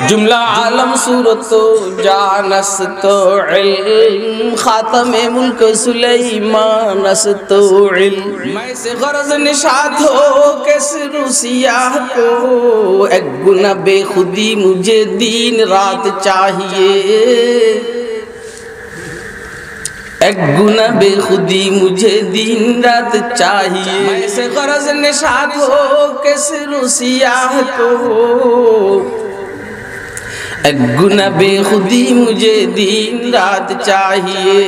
जुमला आलम सूरत जानस तो इल्म खातमे मुल्क सुलेमानस तो इल्म मैं से गरज निशात हो कैसे रुसिया को एक गुना बेखुदी मुझे दिन रात चाहिए एक गुना बेखुदी मुझे दिन रात चाहिए मैं से गरज निशात हो कैसे रुसिया को एक गुना बेखुदी मुझे दिन रात चाहिए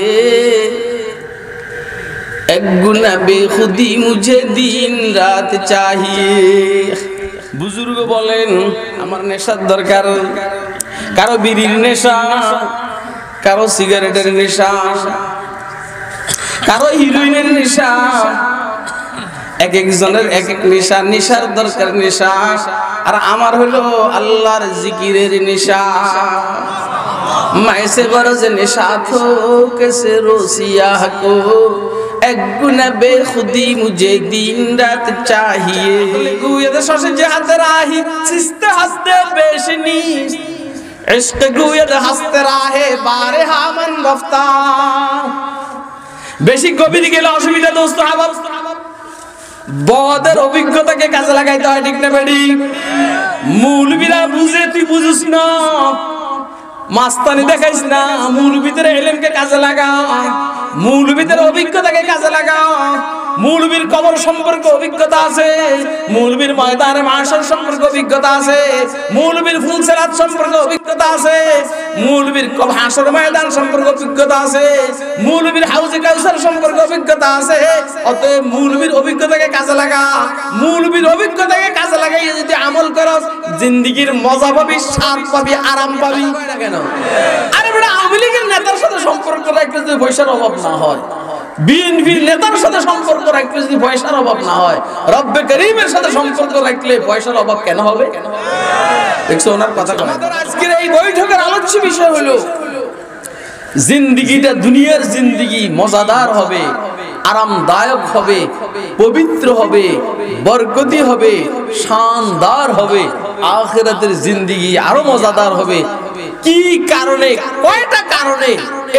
एक गुना बेखुदी मुझे दिन रात चाहिए बुजुर्ग बोलेन আমার নেশার দরকার কারো বিড়ির নেশা কারো সিগারেটের নেশা কারো হিরোইনের নেশা এক একজনের এক এক নেশা নেশার দরকার নেশা আর আমার হলো আল্লাহর জিকিরের নেশা मैं से गरज निशात हो कैसे रोसिया को एक गुना बेखुदी मुझे दिन रात चाहिए गुयद शश जहत राही सिस्ते हस्ते बेशनी इश्क गुयद हस्ते राहे बारे हामन रफ्ता বেশি গভীর গেলে অসুবিধা দোস্ত আবাব বদের অভিজ্ঞতাকে কাজে লাগাইতে হয় ঠিক না বেডি মৌলবীরা বুঝে তুই বুঝিস না মাস্তানি দেখাইস না মৌলবীদের ইলমকে কাজে লাগা মৌলবীদের অভিজ্ঞতাকে কাজে লাগা মৌলবীর কবর সম্পর্কে অভিজ্ঞতা আছে মৌলবীর ময়দানে মাহশর সম্পর্কে অভিজ্ঞতা আছে মৌলবীর ফুলসিরাত সম্পর্কে অভিজ্ঞতা আছে মৌলবীর হাশর ময়দান সম্পর্কে অভিজ্ঞতা আছে মৌলবীর হাউজে কাউসার সম্পর্কে অভিজ্ঞতা আছে অতএব মৌলবীর অভিজ্ঞতাকে কাজে লাগা মৌলবীর অভিজ্ঞতাকে কাজে লাগাই যদি আমল করস জিন্দেগীর মজা পাবি স্বাদ পাবি আরাম পাবি কেন আরে বেটা আওয়ামী লীগের নেতার সাথে সম্পর্ক রাখলে যদি পয়সার অভাব না হয় বিএনপির নেতার সাথে সম্পর্ক রাখলে যদি পয়সার অভাব না হয় রব্বে করিমের সাথে সম্পর্ক রাখলে পয়সার অভাব কেন হবে দেখছো ওনার কথা আমাদের আজকের এই বৈঠকের আলোচ্য বিষয় হলো জিন্দেগিটা দুনিয়ার জিন্দেগি মজাদার হবে আরামদায়ক হবে পবিত্র হবে বরকতি হবে শানদার হবে আখিরাতের জিন্দেগি আরো মজাদার হবে কি কারণে কয়টা কারণে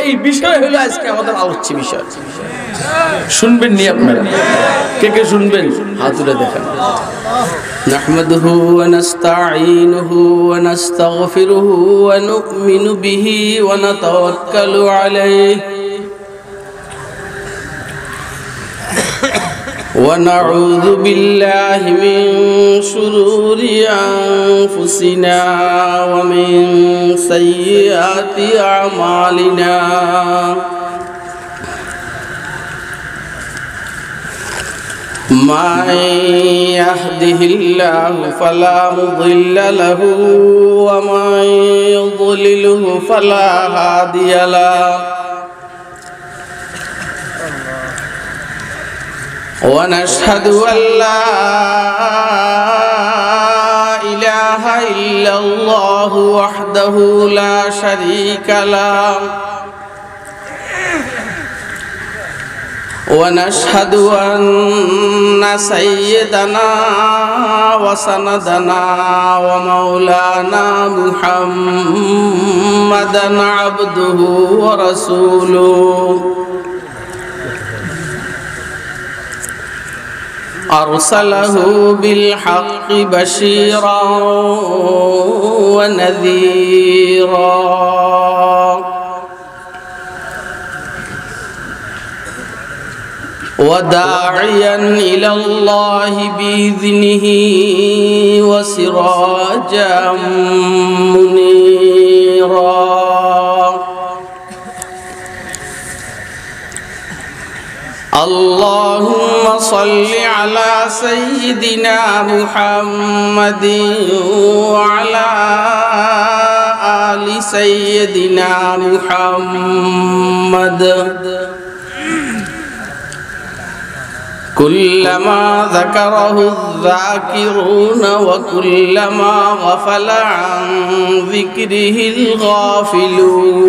এই বিষয় হলো আজকে আমাদের আলোচ্য বিষয় শুনবেন নি আপনারা কে কে শুনবেন হাত তুলে দেখেন নাহমাদুহু ওয়া নাস্তাঈনুহু ওয়া নাস্তাগফিরুহু ওয়া নু'মিনু বিহি ওয়া নাতাওয়াক্কালু আলাইহি ونعوذ بالله من شرور أنفسنا ومن سيئات أعمالنا من يهده الله فلا مضل له ومن يضلله فلا هادي له ونشهد أن لا إله إلا الله وحده لا شريك له ونشهد أن سيدنا وسندنا ومولانا محمدا عبده ورسوله أرسله بالحق بشيرا ونذيرا وداعيا إلى الله بإذنه وسراجا منيرا اللهم صل على سيدنا محمد وعلى آل سيدنا محمد كلما ذكره الذاكرون وكلما غفل عن ذكره الغافلون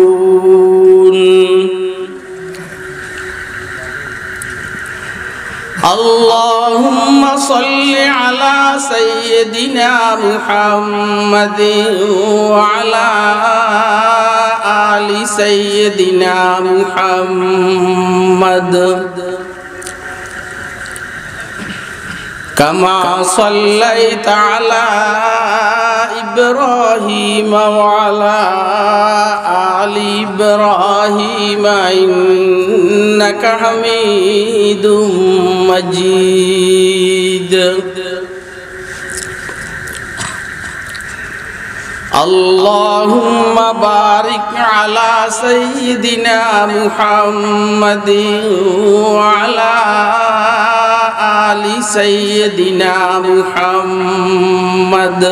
اللهم صل على سيدنا محمد وعلى آل سيدنا محمد كما صليت على إبراهيم وعلى آل إبراهيم إنك حميد مجيد اللهم بارك على سيدنا محمد وعلى آل سيدنا محمد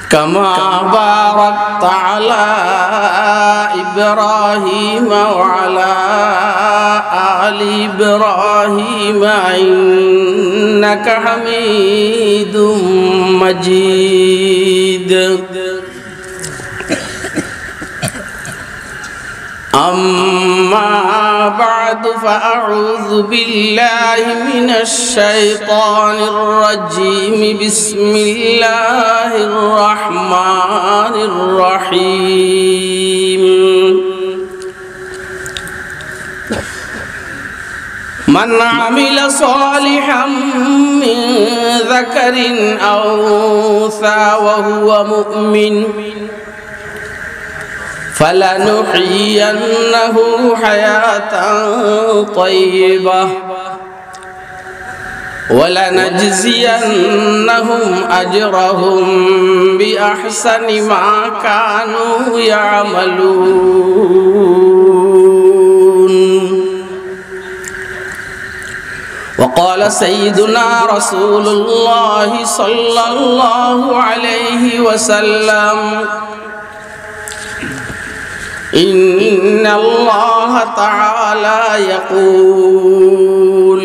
كما باركت على إبراهيم وعلى آل إبراهيم إنك حميد مجيد أما بعد فأعوذ بالله من الشيطان الرجيم بسم الله الرحمن الرحيم من عمل صالحا من ذكر أو أنثى وهو مؤمن فلنحيينه حياة طيبة ولنجزينهم أجرهم بأحسن ما كانوا يعملون. وقال سيدنا رسول الله صلى الله عليه وسلم إن الله تعالى يقول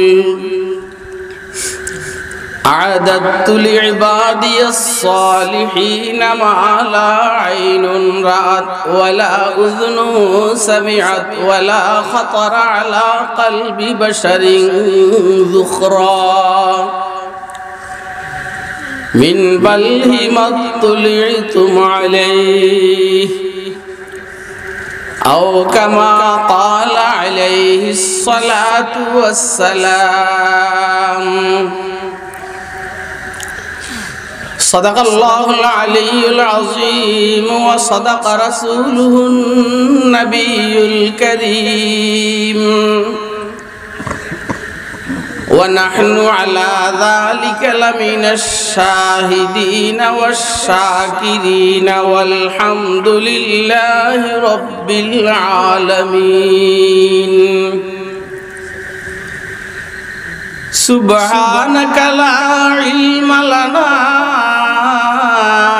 أعددت لعبادي الصالحين ما لا عين رأت ولا أذن سمعت ولا خطر على قلب بشر ذخرا من بله ما اطلعتم عليه أو كما قال عليه الصلاة والسلام. صدق الله العلي العظيم وصدق رسوله النبي الكريم ونحن على ذلك لمن الشاهدين والشاكرين والحمد لله رب العالمين. سبحانك لا علم لنا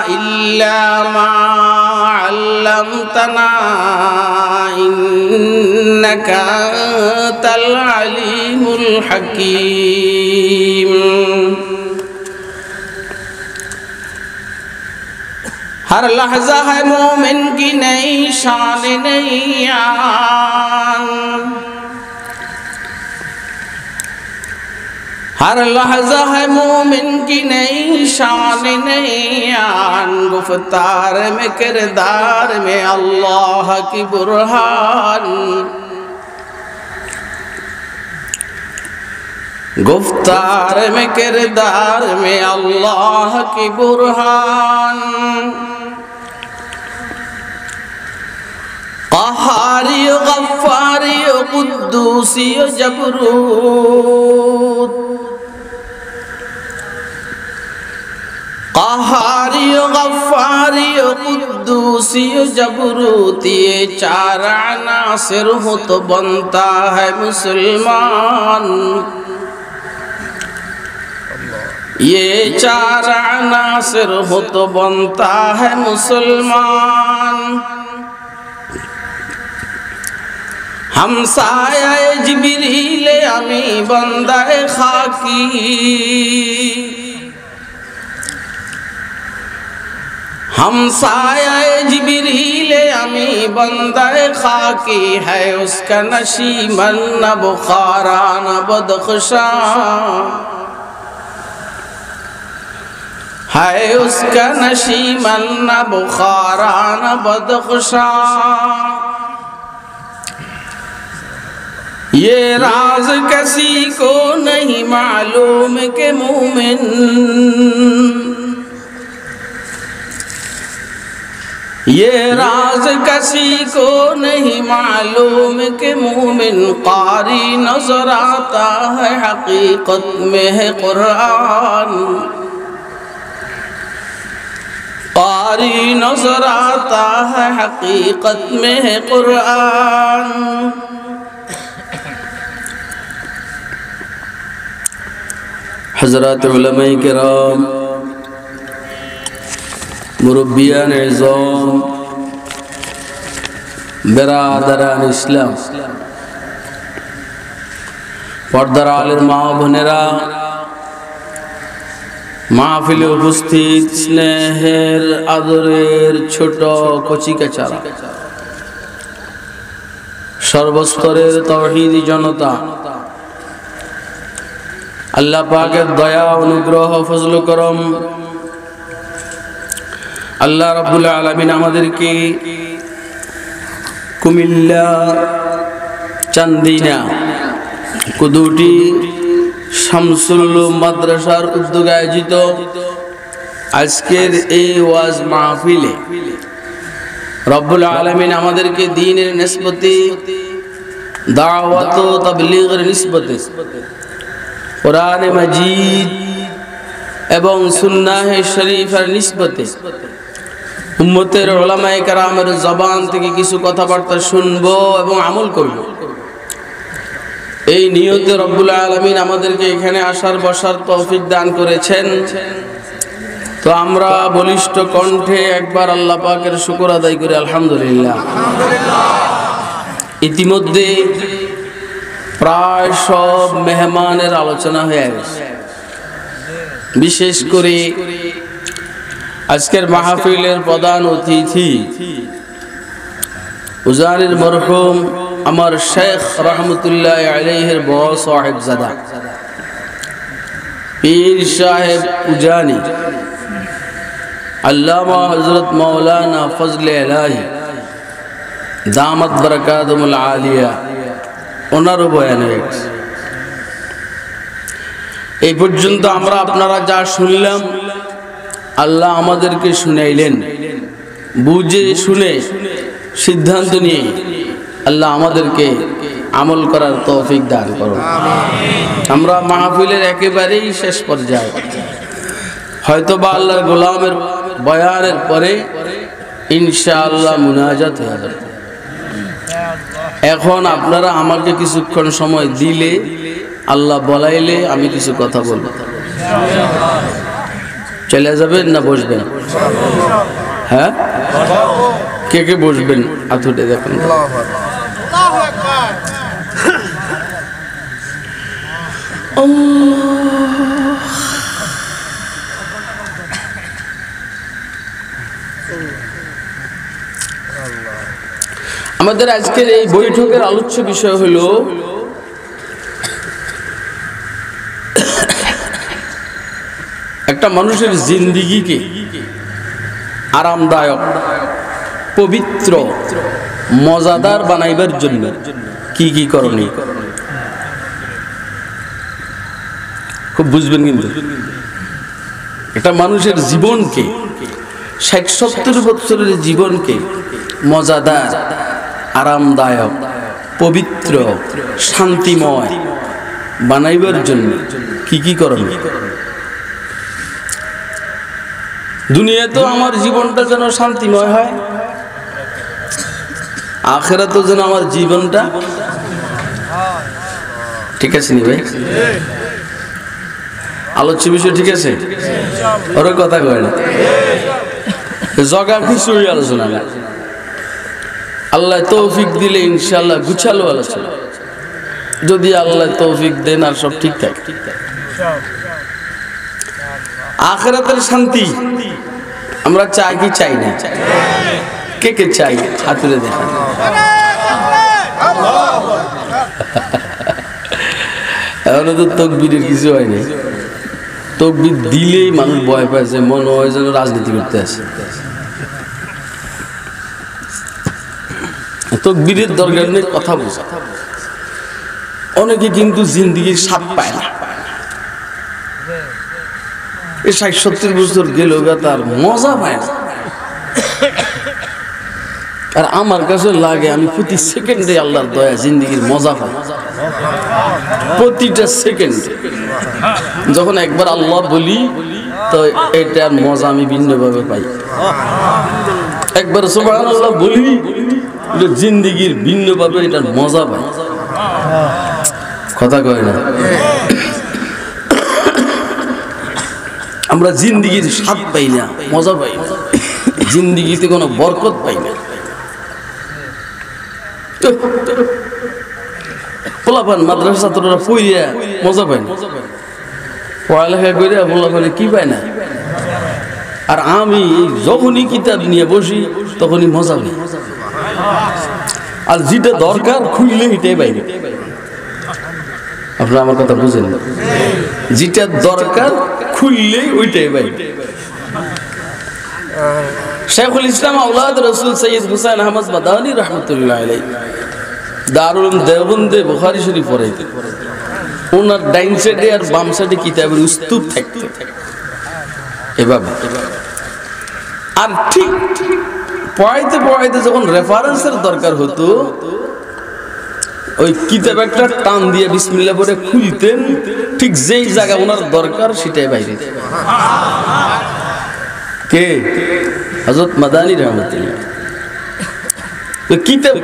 إلا ما علمتنا إنك أنت العليم الحكيم. हर लहजा है मोमिन की नई शान नई आन, हर लहजा है मोमिन की नई शान नई आन। गुफ्तार में किरदार में अल्लाह की बुरहान, गुफ्तार में किरदार में अल्लाह की बुरहान। क़हारी गफ़्फ़ारी क़ुद्दूसी जबरूत, क़हारी गफ़्फ़ारी क़ुद्दूसी जबरूत, ये चार अनासिर हो तो बनता है मुसलमान। ये चार अनासिर हो तो बनता है मुसलमान। हम साये जिब्रील अमी बंदे खाकी, हमसाया जिब्रील अमी बंदे खाकी है उसका नशीमन न बुखारा न बदख्शा है उसका नशीमन न बुखारा न बदख्शा ये राज किसी को नहीं मालूम के मोमिन ये राज किसी को नहीं मालूम के मोमिन कारी नजर आता है हकीकत में है कुरान कारी नजर आता है हकीकत में है कुरान हज़रात उलमाए किराम मुरब्बियान इज़ाम बिरादरान इस्लाम पर्दार आलेर मा बोनेरा महफिले उपस्थित स्नेहेर आदरेर छोट कचि काचारा सर्वस्तरेर तौहीदी जनता अल्लाह पाकेर दया अनुग्रह फजल करम अल्लाह रब्बुल आलामीन आमादेरके कुमिल्ला चांदिना कुदुटी शामसुल माद्रासार उद्योगे आयोजित आजकेर এই ওয়াজ মাহফিলে রব্বুল আলামিন আমাদেরকে দ্বীনের নিসবতে দাওয়াত ও তাবলীগের নিসবতে कुरान मजीद एवं सुन्नाह शरीफर निस्बते उम्मतेर उलामाए केरामेर जबान थेके किछु कथाबार्ता शुनबो एवं आमल करब এই নিয়তে রব্বুল আলামিন আমাদেরকে এখানে আসার বসার তৌফিক দান করেছেন তো আমরা বলিষ্ঠ কণ্ঠে একবার আল্লাহ পাকের শুকর আদায় করি আলহামদুলিল্লাহ ইতিমধ্যে प्राय सब मेहमानेर आलोचना हয়ে গেছে विशेष करे आजकेर महफिलेर प्रधान अतिथि उजानिर मरहुम आमार शेख रहमतुल्लाह अलैहिर बड़ साहिबजादा पीर साहेब उजानी अल्लामा हजरत मौलाना फजले इलाही दामत बरकातुहुल आलिया ओनारो बयान এই পর্যন্ত আমরা আপনারা যা শুনলাম আল্লাহ আমাদেরকে শুনাইলেন বুঝে শুনে সিদ্ধান্ত নিয়ে আল্লাহ আমাদেরকে আমল করার তৌফিক দান করুন আমরা মাহফিলের একেবারেই শেষ পর্যায়ে হয়তোবা আল্লাহর গোলামের বয়ানের পরে ইনশাআল্লাহ মুনাজাত হয়ে যাবে এখন আপনারা আমাকে কিছুক্ষণ সময় দিলে আল্লাহ বলাইলে আমি কিছু কথা বলবো চলে যাবেন না বসবেন হ্যাঁ কে কে বসবেন হাত উঠে দেখুন আল্লাহু আকবার আমাদের আজকের এই বৈঠকের আলোচ্য বিষয় হলো একটা মানুষের জিন্দেগিকে আরামদায়ক পবিত্র মজাদার বানাইবার জন্য কি কি করণীয় খুব বুঝবেন কিন্তু একটা মানুষের জীবনকে ৬০-৭০ বছরের জীবনকে মজাদার आरामदायक पवित्र शांतिमय बनाइबार जन्य की करणीय दुनिया तो आमार जीवनटा जेन शांतिमय हय आखिरातो जेन आमार जीवनटा ठीक आछे नी भाई आलोच्य विषय ठीक आछे ओर कथा कय ना जगा খিচুড়ি आलोचना ना আল্লাহ তৌফিক দিলে ইনশাআল্লাহ গুছালো আলোচনা যদি আল্লাহ তৌফিক দেন আর সব ঠিক থাকে ইনশাআল্লাহ আখিরাতের শান্তি আমরা চাই কি চাই না? কে কে চাই হাত তুলে দেখান। এখনো তো তকবীরের কিছু হয়নি। তকবীর দিলেই মানুষ ভয় পাচ্ছে, মনে হয় যেন রাজনীতি করতে আসে। তকবীরের দরকার নেই, কথা বোঝা। অনেকে কিন্তু জিন্দেগির স্বাদ পায় না। এই ৬০-৭০ বছর গেলেও তার মজা পায় না। আর আমার কাছে লাগে আমি প্রতি সেকেন্ডে আল্লাহর দয়া জিন্দেগির মজা পাই, প্রতিটা সেকেন্ড। যখন একবার আল্লাহ বলি তো এটার মজা আমি ভিন্নভাবে পাই। একবার সুবহানাল্লাহ বলি জিন্দেগির ভিন্নভাবে এটার মজা পাই। কথা কয় না? আমরা জিন্দেগির স্বাদ পাই না, মজা পাই না, জিন্দেগিতে কোনো বরকত পাই না। পোলাপান মাদ্রাসা ছাত্ররা পড়িয়া মজা পায় না, পড়ালেখা করে পোলাপানে কি পায় না। আর আমি যখনই কিতাব নিয়ে বসি তখনই মজা পাই। আর যেটা দরকার খুললে এটাই বাইরে। আপনারা আমার কথা বুঝেন? যেটা দরকার খুললে ওইটাই বাইরে। শেখুল ইসলাম আওলাদ রসুল সৈয়দ হুসাইন আহমদ মাদানী রহমতুল্লাহ আলাইহি দারুল দেওবন্দে বুখারী শরীফ পড়াইতেন। ওনার ডাইন সাইডে আর বাম সাইডে কিতাবের স্তূপ থাকতো এভাবে। আর ঠিক পড়াইতে পড়াইতে যখন রেফারেন্সের দরকার হতো ওই কিতাব একটা টান দিয়ে বিসমিল্লাহ বলে খুলতেন, ঠিক যেই জায়গা ওনার দরকার সেটাই বাইরে। কে? হযরত মাদানী রহমাতুল্লাহ। তো কিতাব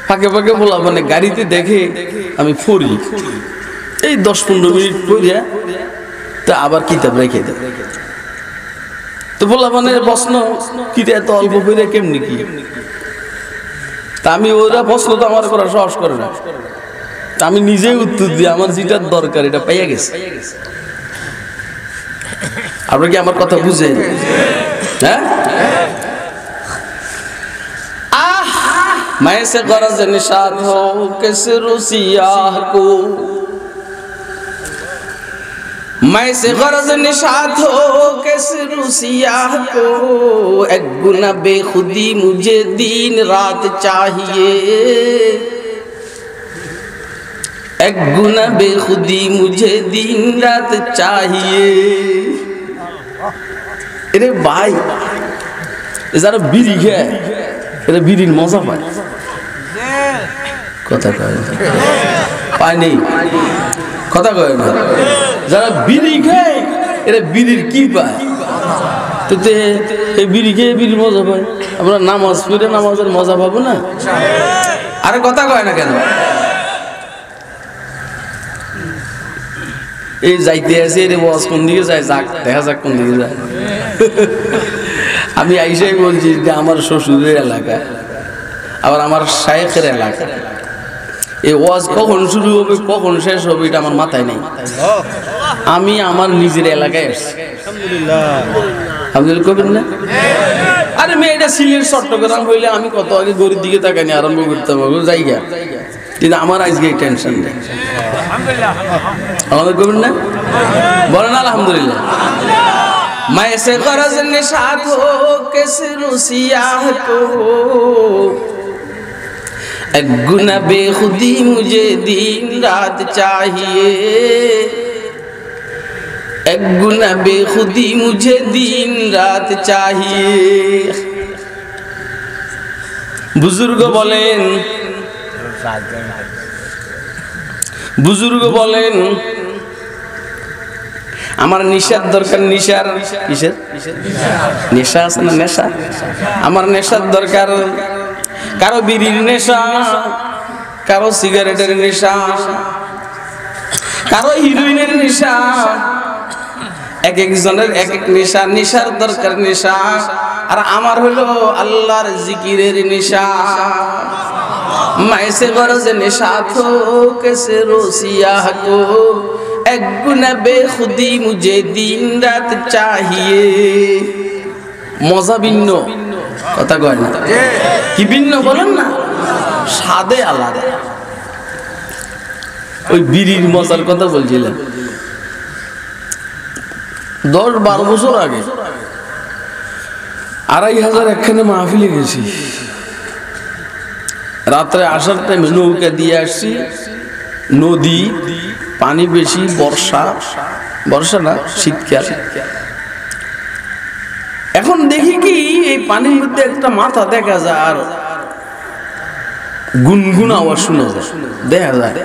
ফাঁকে ফাঁকে বলা মানে গাড়িতে দেখে আমি পড়ি, এই 10-15 মিনিট পড়িয়া তা আবার কিতাব রেখে দেয়। তো বলা মানে প্রশ্ন কিতাব এত অল্প পড়ে কেমনি কি? তা আমি ওরা প্রশ্ন তো আমার করা সাহস করে না, আমি নিজেই উত্তর দিই আমার যেটার দরকার এটা পাইয়া গেছে। আপনারা কি আমার কথা বুঝেন? হ্যাঁ। मैं से गरज निशात हो किस रुसियाह को, मैं से गरज निशात हो किस रुसियाह को, एक गुना बेखुदी मुझे दिन रात चाहिए, एक गुना बेखुदी मुझे दिन रात चाहिए। अरे भाई যারা বিড়ি খায় এরা বিড়ির মজা পায়। কথা কয় পায় নেই, কথা কয় না। যারা বিড়ি খায় এরা বিড়ির কি পায়? তো এই বিড়ি খেয়ে বিড়ির মজা পায়। আমরা নামাজ পড়ে নামাজের মজা পাবো না? আরে কথা কয় না কেন? এই যাইতে আছে রে ওয়াজ কোন দিকে যায়, যাক দেখা যাক কোন দিকে যায়। আমি আইসাই বলছি যে আমার শ্বশুরের এলাকা, আবার আমার শায়েখের এলাকা। এই ওয়াজ কখন শুরু হবে কখন শেষ হবে এটা আমার মাথায় নেই। আমি আমার নিজের এলাকায় আসছি। আলহামদুলিল্লাহ কবেন না? আরে মেয়েটা সিলেট চট্টগ্রাম হইলে আমি কত আগে গরির দিকে তাকানি আরম্ভ করতাম জায়গা, কিন্তু আমার আজকে এই টেনশন নেই। আমাদের কবেন না? বলেন আলহামদুলিল্লাহ। मैं से गरज निशात हो किस रुसियाह को, एक गुना बेखुदी मुझे दिन रात चाहिए, एक गुना बेखुदी मुझे दिन रात चाहिए। बुजुर्ग बोलेन, बुजुर्ग बोलेन আমার নেশার দরকার। নেশার কিসের নেশা আছে না? নেশা। আমার নেশার দরকার। কারো বিড়ির নেশা, কারো সিগারেটের নেশা, কারো হিরোইনের নেশা। এক একজনের এক এক নেশা। নেশার দরকার নেশা। আর আমার হলো আল্লাহর জিকিরের নেশা। मैं से गरज निशात हो कैसे रोसियाह को, एक गुना बेखुदी मुझे दिन रात चाहिए। মজা ভিন্ন, কথা কয় না? কি ভিন্ন বলেন না? স্বাদে আলাদা। ওই বিড়ির মজার কথা বলছিলেন 10-12 বছর আগে 2500 একখানে মাহফিলে গেছি। রাত্রে আসার টাইমে নৌকা দিয়ে আসছি, নদী পানি বেশি, বর্ষা না শীতকাল। এখন দেখি কি এই পানির মধ্যে একটা মাথা দেখা যায় আর গুনগুন আওয়াজ শোনা যায়, দেখা যায়।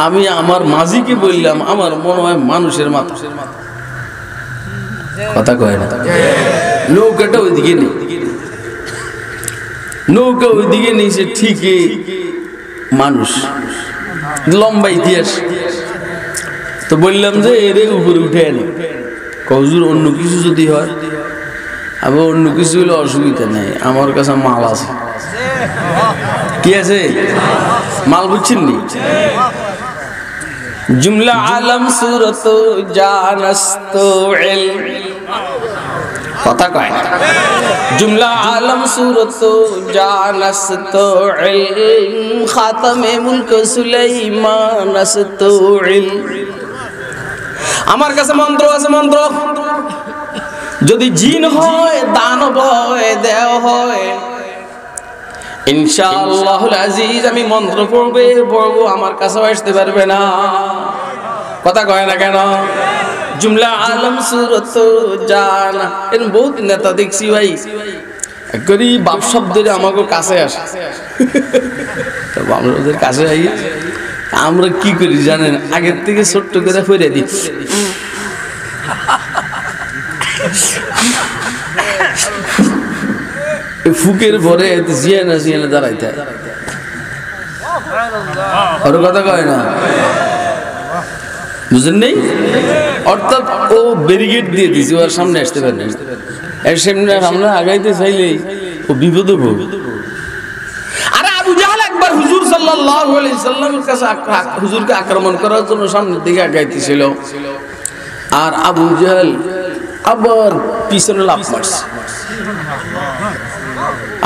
আমি আমার মাঝিকে বললাম, আমার মনে হয় মানুষের মাথা। কথা কয় না? নৌকাটা ওইদিকে নেই, নৌকা ওইদিকে নিয়েছে ঠিকই, মানুষ লম্বা ইতিহাস। তো বললাম যে এর উপরে উঠে আনি। হুজুর অন্য কিছু যদি হয়, আবার অন্য কিছু হলে অসুবিধা নেই, আমার কাছে মাল আছে। কি আছে? মাল বুঝছেন নি? জুমলা আলম সুরত জানস্তু ইলম, কথা কয়। জুমলা আলম সুরত জানস্তু ইলম, খাতামে মুলক সুলাইমান আস্তু ইলম। আমার কাছে মন্ত্র আছে, মন্ত্র। যদি জিন হয়, দানব হয়, দেও হয়, ইনশাআল্লাহুল আজিজ আমি মন্ত্র পড়বো, আমার কাছে আসতে পারবে না। কথা কয় না কেন? জুমলা আলম সুরত জানা। এর বহুত নেতা দেখছি ভাই, একবারই বাপ শব্দের আমাকে কাছে আসে। আমরা ওদের কাছে আই, আমরা কি করি জানেন? আগের থেকে ছোট্ট করে ফিরে দিই। ফুকের পরে জিয়ানা জিয়ানা দাঁড়াইতে, ওর কথা কয় না, বুঝেন নেই? অর্থাৎ ও ব্যারিকেড দিয়ে দিয়েছে, ওর সামনে আসতে পারে না। এর সামনে আগাইতে চাইলেই ও বিপদে পড়বে। আরে আবু জাহল একবার হুজুর সাল্লাল্লাহু আলাইহি সাল্লামের কাছে হুজুরকে আক্রমণ করার জন্য সামনের দিকে আগাইতেছিল, আর আবু জাহল আবার পিছনে লাফ মারছে।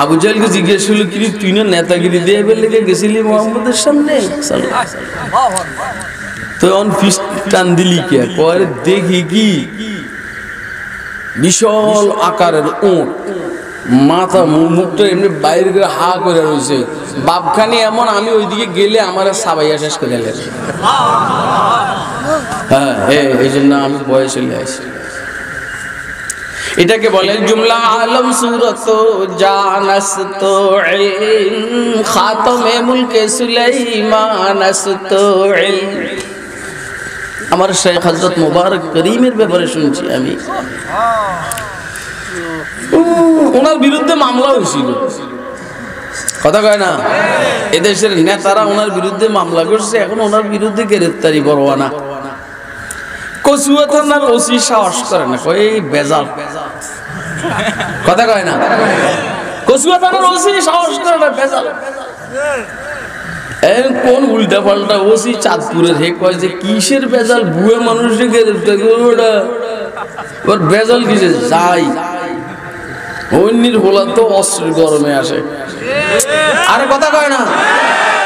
আবু জাহলকে জিজ্ঞেস হলো, কি তুই না নেতাগিরি দিয়ে লেগে গেছিলি মুহাম্মদের সামনে? তখন ফিস টান দিলি কে? পরে দেখি কি বিশাল আকারের উট, মাথা মুখটা এমনি বাইরে করে হা করে রয়েছে। বাপখানি এমন, আমি ওইদিকে গেলে আমার সাবাইয়া শেষ করে এলেন। হ্যাঁ, এই জন্য আমি বয়ে চলে আসি। এটাকে বলে জুমলা আলম সুরত জানস্তু ইলম, খাতামে মুলকে সুলাইমান আস্তু ইলম। আমার শেখ হযরত মুবারক করিমের ব্যাপারে শুনছি আমি, ওনার বিরুদ্ধে মামলা হয়েছিল। কথা কয় না? এদেশের নেতারা ওনার বিরুদ্ধে মামলা করছে, এখন ওনার বিরুদ্ধে গ্রেফতারি পরোয়ানা। কচুয়া থানার ওসি সাহস করে না, কয় এই বেজাল। কথা কয় না? কচুয়া থানার ওসি সাহস করে না, বেজাল। কোন উল্টা পাল্টা ওসি চাঁদপুরের, হে কয় যে কিসের বেজাল, বুয়ে মানুষকে গ্রেফতার করবো, ওর বেজাল কিসে যাই। অন্যের হোলা তো অস্ত্রের গরমে আসে। আরে কথা কয় না?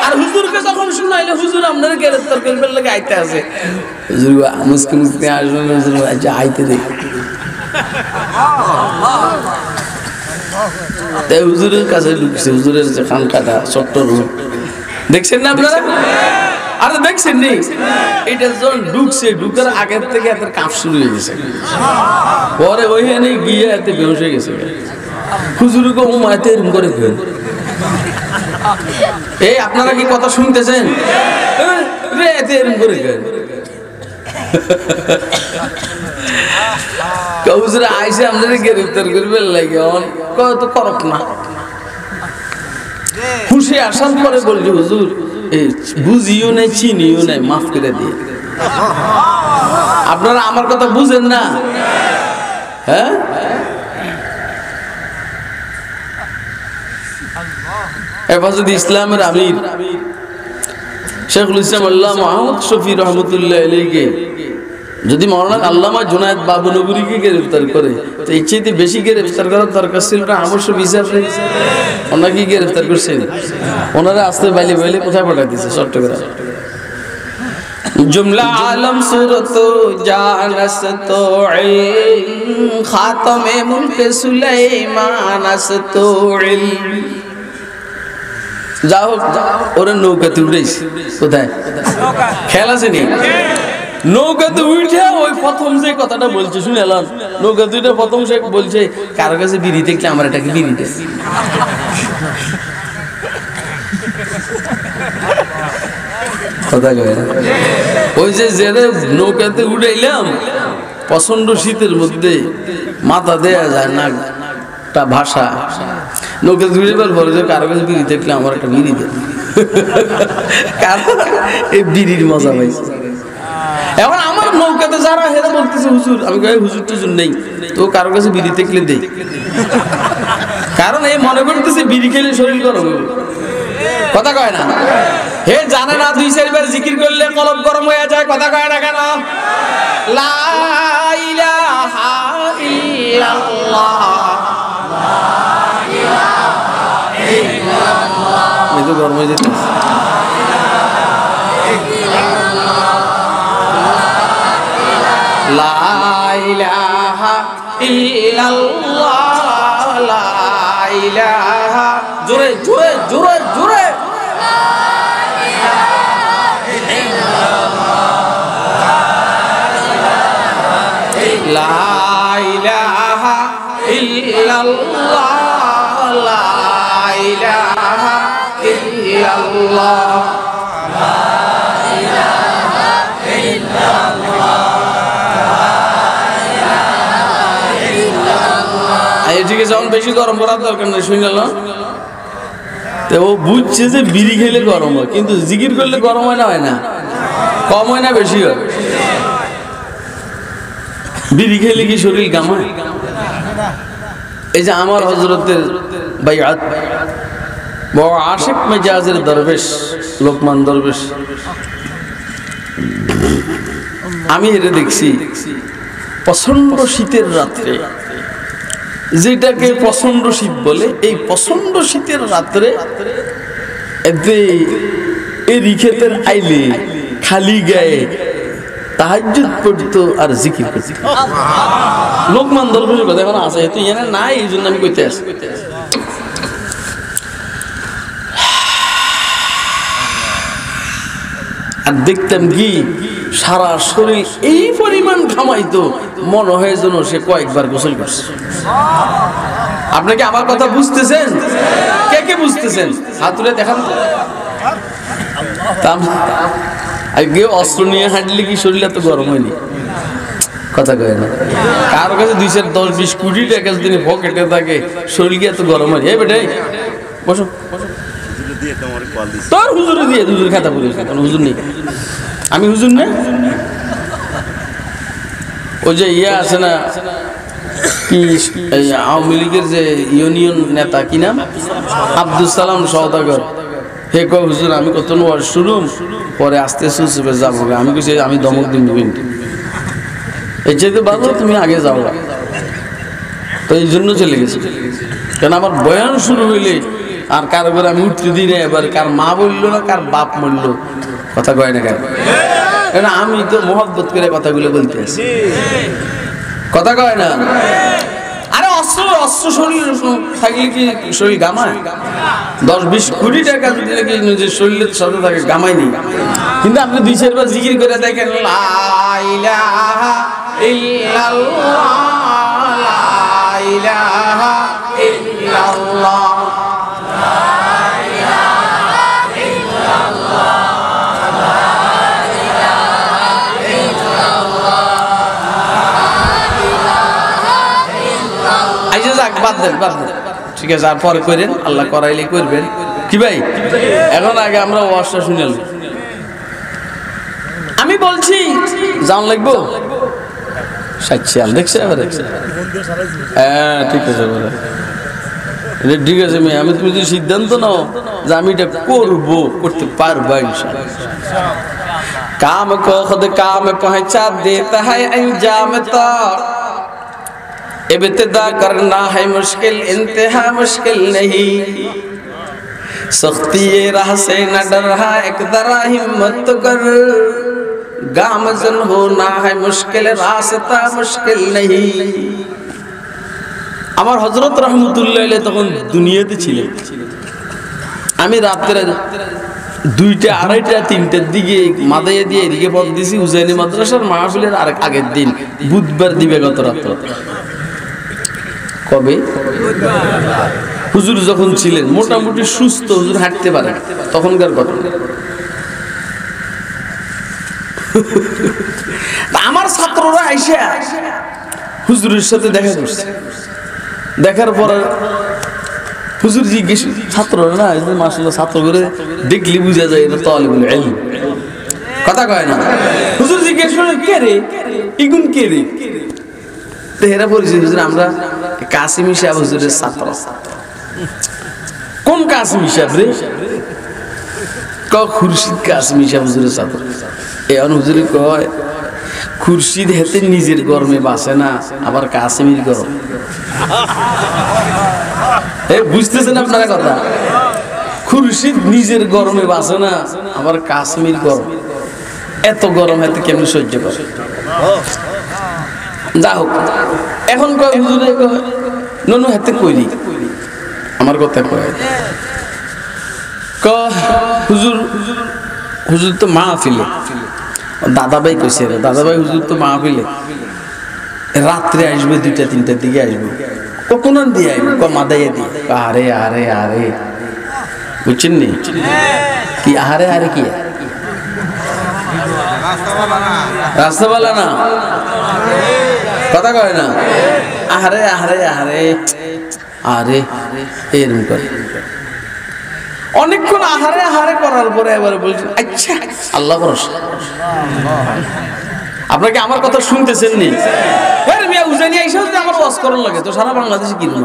আর হুজুরকে যখন শুনাইলে, হুজুর আপনারা গ্রেফতার করবেন লাগে আইতে আছে, হুজুর মুসকে মুসকে আসবেন, হুজুর আইতে দেখি। তাই হুজুরের কাছে ঢুকছে, হুজুরের যে খানকাটা ছোট্ট রুম দেখছেন না আপনারা? আরে দেখছেন নি? এটা যখন ঢুকছে, ঢুকার আগের থেকে এত কাঁপ শুরু হয়ে গেছে। পরে ওইখানে গিয়ে এত বেহুশ হয়ে গেছে। হুজুরকে ও মাইতে এরকম করে ফেল। এই আপনারা কি কথা শুনতেছেন? এত এরকম করে ফেল। হুজুরে আইসে আমাদের গ্রেফতার করবে লাগে, কত করক না। খুশি আসার পরে বলছি, হুজুর বুঝিও নাই, চিনিও নাই, মাফ করে দিয়ে। আপনারা আমার কথা বুঝেন না? হ্যাঁ, হেফাজত ইসলামের আমির শেখুল ইসলাম আল্লাহ মোহাম্মদ শফি রহমতুল্লাহ আলাইহি যদি মাওলানা আল্লামা জুনায়েদ বাবু নবুরীকে গ্রেফতার করে, তো এই চেয়ে বেশি গ্রেফতার করার দরকার ছিল না অবশ্য বিচার ওনাকে গ্রেফতার করছেন ওনারা আসতে বাইলে বাইলে কোথায় পাঠাই দিচ্ছে চট্টগ্রাম जुमला आलम सूरत जानस तो खातमे मुल्क सुलाइमानस तो যাও ওরে নৌকাতে উড়াইছে কোথায় খেলা আছে নি নৌকাতে উঠে ওই প্রথম যে কথাটা বলছে শুনেলাম নৌকাতে উঠে প্রথম সে বলছে কারো কাছে বিড়ি দেখলে আমার এটাকে বিড়ি দে কথা কয় না ওই যে জেরে নৌকাতে উড়াইলাম প্রচন্ড শীতের মধ্যে মাথা দেয়া যায় না একটা ভাষা নৌকাতে উড়াইবার পরে যে কারো কাছে বিড়ি দেখলে আমার একটা বিড়ি দে কারণ এই বিড়ির মজা পাইছে এখন আমার নৌকাতে যারা হেরা বলতেছে হুজুর আমি কই হুজুর টুজুর নেই তো কারো কাছে বিড়ি দেখলে দেই কারণ এই মনে করতেছে বিড়ি খেলে শরীর গরম হবে কথা কয় না হে জানে না দুই চারবার জিকির করলে কলব গরম হয়ে যায় কথা কয় না কেন লা ইলাহা ইল্লাল্লাহ লা ইলাহা ইল্লাল্লাহ এই তো গরম হয়ে যেত লা ইলাহা ইল্লাল্লাহ লা ইলাহা জোরে জোরে জোরে জোরে লা ইলাহা ইল্লাল্লাহ লা ইলাহা ইল্লাল্লাহ লা ইলাহা ইল্লাল্লাহ এদিকে যখন বেশি গরম করার দরকার নেই শুনল তো ও বুঝছে যে বিড়ি খেলে গরম হয় কিন্তু জিকির করলে গরম হয় না কম হয় না বেশি হয় বিড়ি খেলে কি শরীর গামায় এই যে আমার হযরতের বাইআত বড় আশিক মেজাজের দরবেশ লোকমান দরবেশ আমি এটা দেখছি প্রচন্ড শীতের রাত্রে যেটাকে প্রচন্ড শীত বলে এই প্রচন্ড শীতের রাত্রে এই রিখেতের আইলে খালি গায়ে তাহাজ্জুদ পড়তো আর জিকির করতো লোকমান দরবেশের কথা এখন আছে তো এখানে নাই এই জন্য আমি কইতে আসি আর দেখতাম কি সারা শরীর এই পরিমাণ ঘামাইতো মনে হয় যেন সে কয়েকবার গোসল করছে আপনি কি আমার কথা বুঝতেছেন কে কে বুঝতেছেন হাত তুলে দেখান আগে অস্ত্র নিয়ে হাঁটলে কি শরীর এত গরম হয়নি কথা কয় না কার কাছে 210-20 কোটি টাকা যদি পকেটে থাকে শরীর কি এত গরম হয় এই বেটাই বসো তোর হুজুরে দিয়ে হুজুর খাতা পড়েছে কারণ হুজুর নেই আমি হুজুর না ওই যে ইয়া আছে না কি আওয়ামী লীগের যে ইউনিয়ন নেতা কি নাম আব্দুল সালাম সওদাগর হে কো হুজুর আমি কত ওয়াজ শুরু পরে আস্তে সুসবে যাবো আমি কইছি আমি দমক দিন কিন্তু এই যেতে বাবা তুমি আগে যাও তো এই জন্য চলে গেছি কারণ আমার বয়ান শুরু হইলে আর কার ঘরে আমি উঠতে দিই না এবার কার মা বললো না কার বাপ মরলো কথা কয় না কেন কারণ আমি তো মহব্বত করে কথাগুলো বলতে আছি কথা কয় না আরে অস্ত্র অস্ত্র শরীর থাকলে কি শরীর গামায় 10-20 কোটি টাকা যদি নাকি নিজের শরীরের সাথে থাকে গামায়নি কিন্তু আপনি 2-4 বার জিকির করে দেখেন লা ইলাহা ইল্লাল্লাহ লা ইলাহা ইল্লাল্লাহ ঠিক আছে আর পরে করেন আল্লাহ করাইলে করবেন কি ভাই এখন আগে আমরা ওয়াজটা শুনেল আমি বলছি জান লাগবো সাচ্ছিয়াল দেখছে হ্যাঁ ঠিক আছে ঠিক আছে আমি তুমি যদি সিদ্ধান্ত নাও যে আমি এটা করবো করতে পারবো ইনশাআল্লাহ काम को खुद काम पहुंचा देता है अंजाम तो इब्तिदा करना है मुश्किल इंतहा मुश्किल नहीं सख्ती ये राह से न डर रहा एक दरा हिम्मत तो कर गामजन होना है मुश्किल रास्ता मुश्किल नहीं আমার হযরত রাহমাতুল্লাহ আলাইহি তখন দুনিয়াতে ছিলেন আমি রাতে 2টা 2:30টা 3টার দিকে মাদাইয়া দিয়ে এদিকে পথ দিছি হুসাইনি মাদ্রাসার মাহফিলের আগের দিন বুধবার দিবে গত রাত কবে হুজুর যখন ছিলেন মোটামুটি সুস্থ হুজুর হাঁটতে পারে তখনকার ঘটনা আমার ছাত্ররা আইসা হুজুরের সাথে দেখা করছে দেখার পর হুজুর জিজ্ঞেস ছাত্ররা না মাশাআল্লাহ ছাত্র করে দেখলি বুঝা যায় এটা তালিবুল ইলম কথা কয় না হুজুর জিজ্ঞেস করে কে রে ইগুন কে রে তেরা পরিচিত হুজুর আমরা কাসিম সাহেব হুজুরের ছাত্র কোন কাসিম সাহেব রে খুরশিদ কাসিম সাহেব হুজুরের ছাত্র এখন হুজুরে কয় খুরশিদ হেতে নিজের গরমে বাসে না আবার কাসিমের গরম বুঝতেছেন আপনারা কথা খুরশিদ নিজের গরমে বাসে না আবার কাসিমের গরম এত গরম হেতে কেমন সহ্য করে যা হোক এখন কয় হুজুরে কয় ননু হেতে কইলি আমার কথা কয় হুজুর হুজুর তো মাহফিলে দাদা ভাই কইছে দাদা ভাই হুজুর তো মাহফিলে রাত্রে আসবে 2টা 3টার দিকে আসবে কখন দিয়ে আসবে মাদাইয়া দিয়ে আরে আরে আরে বুঝছেন নি কি আরে আরে কি রাস্তা বলা না কথা কয় না আরে আরে আরে আরে এরকম করে অনেকক্ষণ আহারে আহারে করার পরে এবারে বলছেন আচ্ছা আল্লাহ ভরসা আপনারা কি আমার কথা শুনতেছেন নি মিয়া উজানি আইসা যদি আমার ওয়াজ করার লাগে তো সারা বাংলাদেশে কি রকম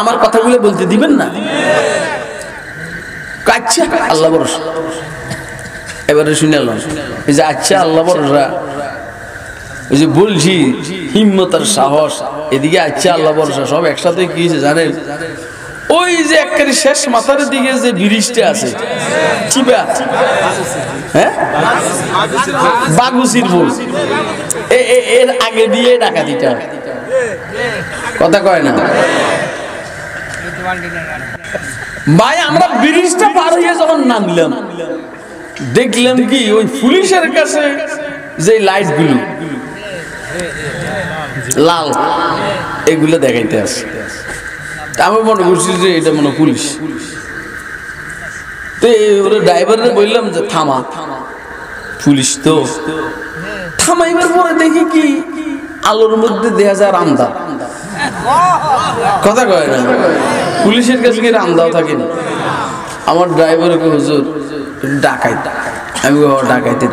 আমার কথাগুলো বলতে দিবেন না আচ্ছা আল্লাহ ভরসা এবারে শুনলাম এই যে আচ্ছা আল্লাহ ভরসা ওই যে বলছি হিম্মত আর সাহস এদিকে আচ্ছা আল্লাহ ভরসা সব একসাথে কি হয়েছে জানেন ওই যে একেবারে শেষ মাথার দিকে যে ব্রিজটা আছে চিবা হ্যাঁ বাগুসির বল এর আগে দিয়ে ডাকাতিটা কথা কয় না ভাই আমরা ব্রিজটা পার হয়ে যখন নামলাম দেখলাম কি ওই পুলিশের কাছে যে লাইট গুলো লাল এগুলো দেখাইতে আছে আমি মনে করছি যে এটা মনে পুলিশ তো ওরা ড্রাইভারে বললাম যে থামা পুলিশ তো থামাইবার পরে দেখি কি আলোর মধ্যে দেখা যায় রামদা কথা কয় না পুলিশের কাছে কি রামদাও থাকে না আমার ড্রাইভারকে হুজুর ডাকাইতে আমি ডাকাইতে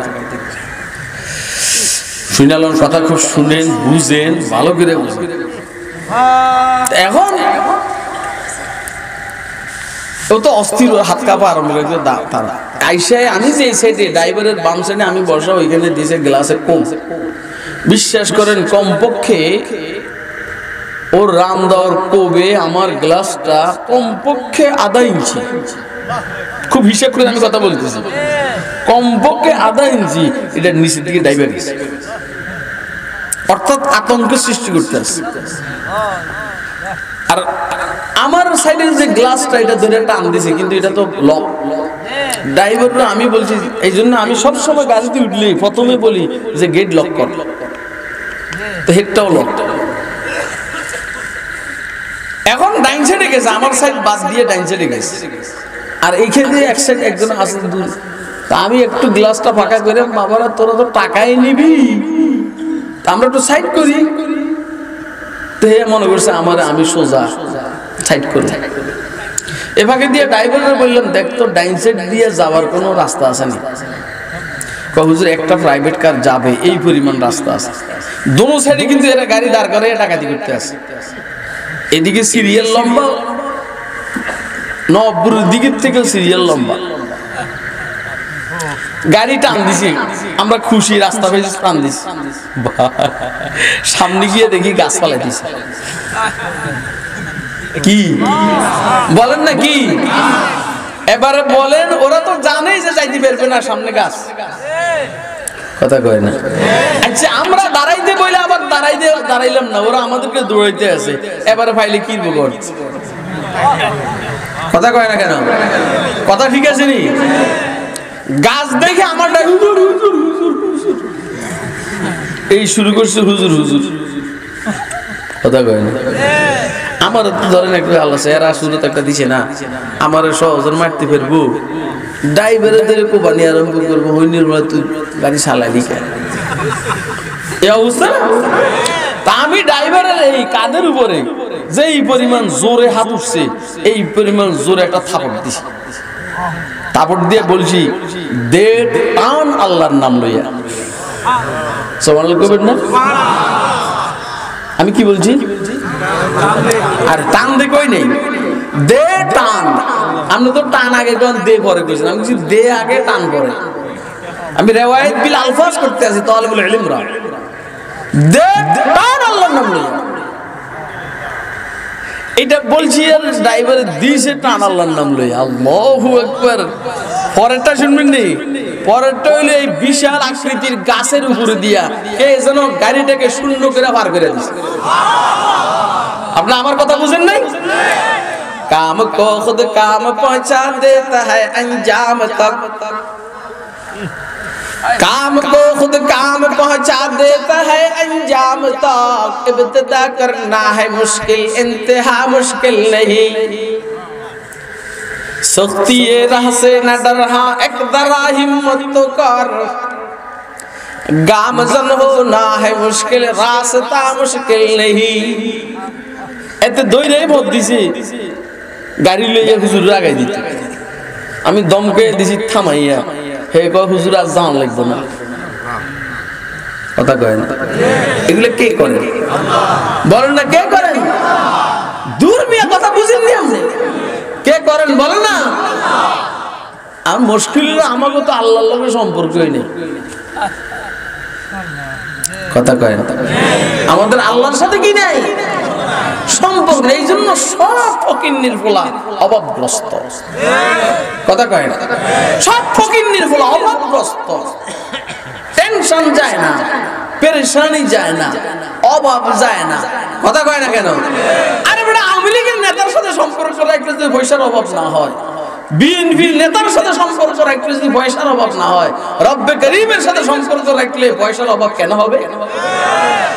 শুনালাম কথা খুব শুনেন বুঝেন ভালো করে বুঝেন এখন ও তো অস্থির হাত কাঁপা আরম্ভ করেছে তারা আইসায় আমি যে সাইডে ড্রাইভারের বাম সাইডে আমি বসা ওইখানে দিয়েছে গ্লাসে কম বিশ্বাস করেন কমপক্ষে ওর রাম দেওয়ার কোবে আমার গ্লাসটা কমপক্ষে আধা ইঞ্চি খুব হিসাব করে আমি কথা বলতেছি কমপক্ষে আধা ইঞ্চি এটা নিচের দিকে ডাইভার গেছে অর্থাৎ আতঙ্কের সৃষ্টি করতে আসছে আর আমার সাইডের যে গ্লাসটা এটা ধরে টান দিছে কিন্তু এটা তো লক ড্রাইভাররা আমি বলছি এই জন্য আমি সবসময় গাড়িতে উঠলে প্রথমে বলি যে গেট লক কর তো হেডটাও লক এখন ডাইন সাইডে গেছে আমার সাইড বাদ দিয়ে ডাইন সাইডে গেছে আর এইখানে এক সাইড একজন আছে দূর তা আমি একটু গ্লাসটা ফাঁকা করে বাবারা তোরা তো টাকাই নিবি আমরা একটু সাইড করি তো মনে করছে আমার আমি সোজা সাইড করি এভাবে দিয়ে ড্রাইভাররা বললাম দেখ তো ডাইন সাইড দিয়ে যাওয়ার কোনো রাস্তা আছে না হুজুর একটা প্রাইভেট কার যাবে এই পরিমাণ রাস্তা আছে দোনো সাইডে কিন্তু এরা গাড়ি দাঁড় করে ডাকাতি করতে আসে এদিকে সিরিয়াল লম্বা নবপুরের দিকের থেকে সিরিয়াল লম্বা গাড়ি টান দিছি আমরা খুশি, রাস্তা পেয়েছি, প্রাণ দিছি। সামনে গিয়ে দেখি গাছ পালাই দিছে। কি বলেন না কি? এবারে বলেন, ওরা তো জানেই যে যাইতে পারবে না, সামনে গাছ, কথা কয় না। আচ্ছা আমরা দাঁড়াইতে বইলে আবার দাঁড়াইলাম না, ওরা আমাদেরকে দৌড়াইতে আছে। এবারে ফাইলে কি বল, কথা কয় না কেন? কথা ঠিক আছে নি? গাছ দেখে আমার এই শুরু করছে হুজুর হুজুর, কথা কয় না। আমার তো ধরেন একটা আল্লাহ এরা শুরু তো একটা দিছে না, আমার সহজের মারতে ফেরবো, ড্রাইভারের কোবানি আরম্ভ করবো, হইনির বলে তুই গাড়ি চালাইলি কেন, এই অবস্থা। তা আমি ড্রাইভারের এই কাঁধের উপরে যেই পরিমাণ জোরে হাত উঠছে, এই পরিমাণ জোরে একটা থাপড় দিছি। থাপড় দিয়ে বলছি, দে টান আল্লাহর নাম লইয়া। সুবহানাল্লাহ কইবেন না? আমি কি বলছি? আর টান দে কই নেই, দে টান। আপনি তো টান আগে কোন দে পরে কইছেন, আমি বলছি দে আগে টান পরে। আমি রিওয়ায়াত বিল আলফাজ করতে আছি, তালিবুল ইলমরা। দে টান আল্লাহর নাম লইয়া, এটা বলছি। আর ড্রাইভার দিছে টান আল্লাহর নাম লইয়া। আল্লাহু আকবার। পরেরটা শুনবেন নি? পরেরটা হইলো এই বিশাল আকৃতির গাছের উপরে দিয়া কে যেন গাড়িটাকে শূন্য করে পার করে দিছে। আপনি আমার কথা বুঝেন নাই? কাম কো খুদ কাম পৌঁছা দেতা হ্যায় अंजाम तक, काम को खुद काम पहुंचा देता है अंजाम तक, इब्तिदा करना है मुश्किल, इंतहा मुश्किल नहीं, सख्ती राह से न डर, हाँ एक दरा हिम्मत तो कर, गामजन होना है मुश्किल, रास्ता मुश्किल नहीं। এতে দইরাই ভোট দিছি, গাড়ি লইয়া হুজুর আগাই দিত। আমি দমকে দিছি থামাইয়া, হে কয় হুজুর আজ যাওয়া লাগবে না, কথা কয় না। এগুলো কে করেন বলেন না? কে করেন? দূর মিয়া, কথা বুঝেননি আপনি? কে করেন বলেন না? আর মুশকিল হলো আমাকে তো আল্লাহর লগে সম্পর্কই নেই, কথা কয় না। আমাদের আল্লাহর সাথে কি নাই? সম্পর্ক নেই। এই জন্য সব ফকিন্নির ফোলা অভাবগ্রস্ত, কথা কয় না। সব ফকিন্নির ফোলা অভাবগ্রস্ত, টেনশন যায় না, পেরেশানি যায় না, অভাব যায় না, কথা কয় না কেন? আরে বেটা, আওয়ামী লীগের নেতার সাথে সম্পর্ক রাখলে যদি পয়সার অভাব না হয়, বিএনপির নেতার সাথে সম্পর্ক রাখলে যদি পয়সার অভাব না হয়, রব্বে করিমের সাথে সম্পর্ক রাখলে পয়সার অভাব কেন হবে?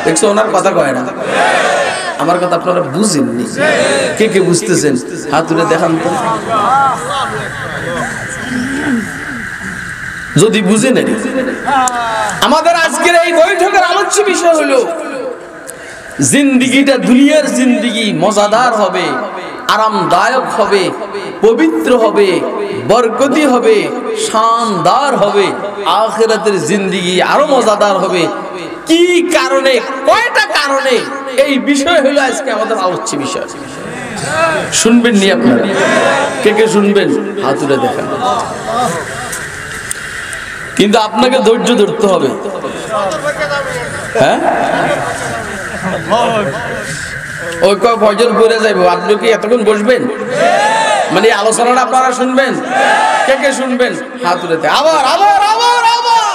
দেখছো, ওনার কথা কয় না। আমার কথা আপনারা বুঝেননি। কে কে বুঝতেছেন হাত তুলে দেখান তো, যদি বুঝে নেন। আমাদের আজকের এই বৈঠকের আলোচ্য বিষয় হলো জিন্দিগিটা, দুনিয়ার জিন্দিগি মজাদার হবে, আরামদায়ক হবে, পবিত্র হবে, বরকতি হবে, শানদার হবে, আখিরাতের জিন্দিগি আরো মজাদার হবে। কি কারণে, কয়টা কারণে, এই বিষয় হলো আজকে আমাদের আলোচ্য বিষয়। শুনবেন নি আপনারা? কে কে শুনবেন হাত তুলে দেখান। কিন্তু আপনাকে ধৈর্য ধরতে হবে। হ্যাঁ, ওই কয় ফজর পড়ে যাইব, আপনি কি এতক্ষণ বসবেন? মানে আলোচনাটা আপনারা শুনবেন? কে কে শুনবেন হাত তুলে দেখান। আবার আবার আবার আবার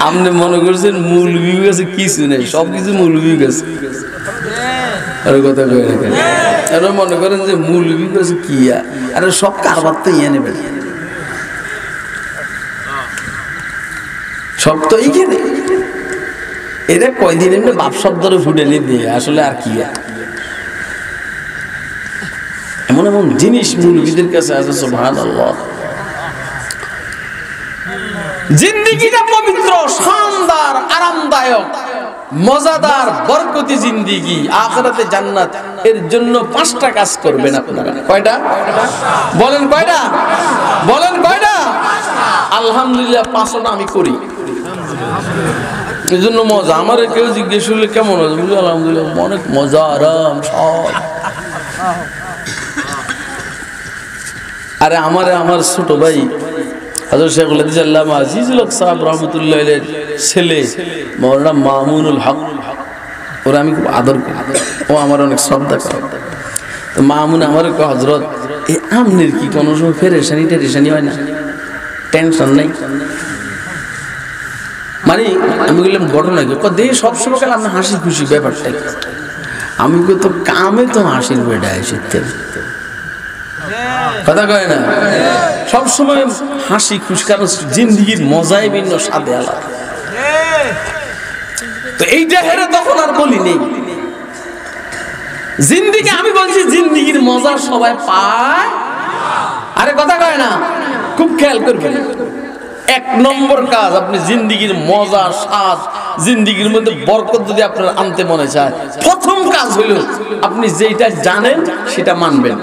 আপনি মনে করছেন মৌলবী গেছে, কিছু নেই, সবকিছু মৌলবী গেছে। আর কথা কই না কেন? আর মনে করেন যে মৌলবী গেছে কি, আর সব কারবার তো ইয়ে নেবে, সব তো এইখানে। এটা কয়দিন এমনি বাপ শব্দরে ফুটে নিয়ে দিয়ে আসলে আর কি, এমন এমন জিনিস মৌলবীদের কাছে আছে, সুবহানাল্লাহ। জিন্দিগিটা পবিত্র, শানদার, আরামদায়ক, মজাদার, বরকতি জিন্দিগি, আখিরাতে জান্নাত। এর জন্য 5টা কাজ করবেন আপনারা। কয়টা বলেন? কয়টা বলেন? কয়টা? আলহামদুলিল্লাহ 5টা আমি করি। এই জন্য মজা। আমার কেউ জিজ্ঞেস করলে কেমন আছে, আলহামদুলিল্লাহ অনেক মজা, আরাম, সব। আরে আমার ছোট ভাই হযরত শেখুল হাদিস আল্লামা আজিজুল হক সাহেব রাহমাতুল্লাহ আলাইহির ছেলে মাওলানা মামুনুল হক, ওরা আমি খুব আদর করি, ও আমার অনেক শ্রদ্ধা করে। তো মামুন আমার কয়, হযরত এই আমনের কি কোনো সময় টেনশানি হয় না, টেনশন নাই? মানে আমি বললাম ঘটনা কি? দেহ সবসময় কাল আপনি হাসি খুশি ব্যাপারটা। আমি তো কামে তো হাসির বেড়া এসে কথা কয় না, সবসময় হাসি খুশি, কারণ জিন্দিগির মজাই ভিন্ন, স্বাদে আলাদা। তো এইটা হেরে তখন আর বলি নেই জিন্দিগি, আমি বলছি জিন্দিগির মজা সবাই পায়। আরে কথা কয় না, খুব খেয়াল করবেন। এক নম্বর কাজ, আপনি জিন্দিগির মজা স্বাদ, জিন্দিগির মধ্যে বরকত যদি আপনার আনতে মনে চায়, প্রথম কাজ হলো আপনি যেটা জানেন সেটা মানবেন।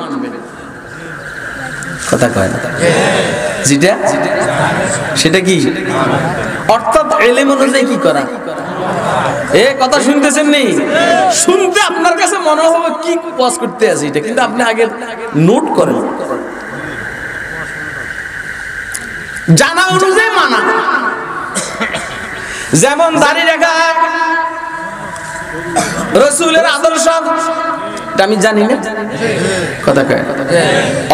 কথা কয় না, যেটা সেটা কি? অর্থাৎ ইলম অনুযায়ী কি করা। এ কথা শুনতেছেন নি? শুনতে আপনার কাছে মনে হবে কি ওয়াজ করতে আছে এটা, কিন্তু আপনি আগে নোট করেন। জানা অনুযায়ী মানা। যেমন দাড়ি রাখা রাসূলের আদর্শ, এটা আমি জানি না, কথা কয়।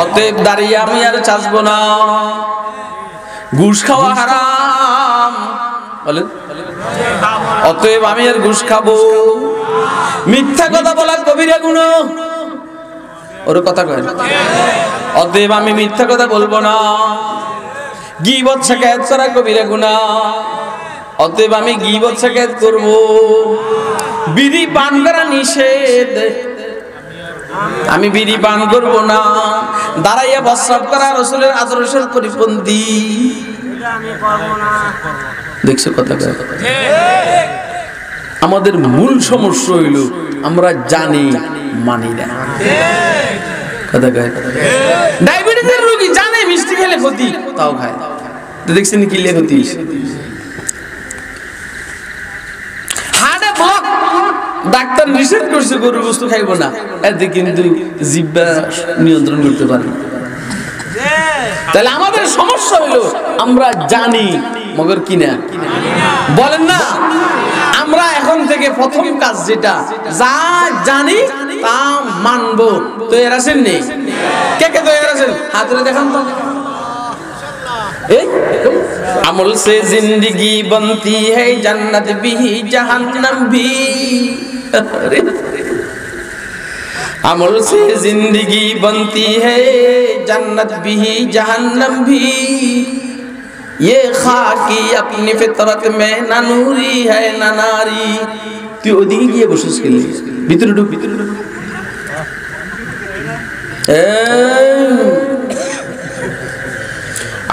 অতএব দাড়ি আমি আর চাচবো না। ঘুষ খাওয়া হারাম, বলেন। অতএব আমি আর ঘুষ খাবো। মিথ্যা কথা বলা কবিরা গুনাহ, ওর কথা কয়। অতএব আমি মিথ্যা কথা বলবো না। গীবত শিকায়ত করা কবিরা গুনাহ, অতএব আমি গীবত শিকায়ত করব। বিড়ি পান করা নিষেধ, আমি বিড়ি পান করব না। দাঁড়াইয়া প্রস্রাব করা রাসূলের আদর্শের পরিপন্থী, আমি করব না। দেখছো কথা কয়। আমাদের মূল সমস্যা হইল আমরা জানি মানি না, কথা কয়। ডায়াবেটিসের রোগী জানে মিষ্টি খেলে ক্ষতি, তাও খায়। দেখছেন কি লে ক্ষতি? হার্টে ব্লক, ডাক্তার নিষেধ করছে গরুর গোশত খাইব না, এতে কিন্তু জিহ্বা নিয়ন্ত্রণ করতে পারে। তাহলে আমাদের সমস্যা হলো আমরা জানি মগর কিনা বলেন না। আমরা এখন থেকে প্রথম কাজ যেটা, যা জানি তা মানবো। তৈরি আছেন নেই? কে কে তৈরি আছেন? হাত ধরে দেখান তো। अमल से जिंदगी बनती है जन्नत भी जहन्नम भी। अमल से जिंदगी बनती है जन्नत भी जहन्नम भी। ये खाकी अपनी फितरत में न नूरी है न नारी। तू ओदिके गিয়ে বসুস কে ভিতরে ঢুক, ভিতরে ঢুক।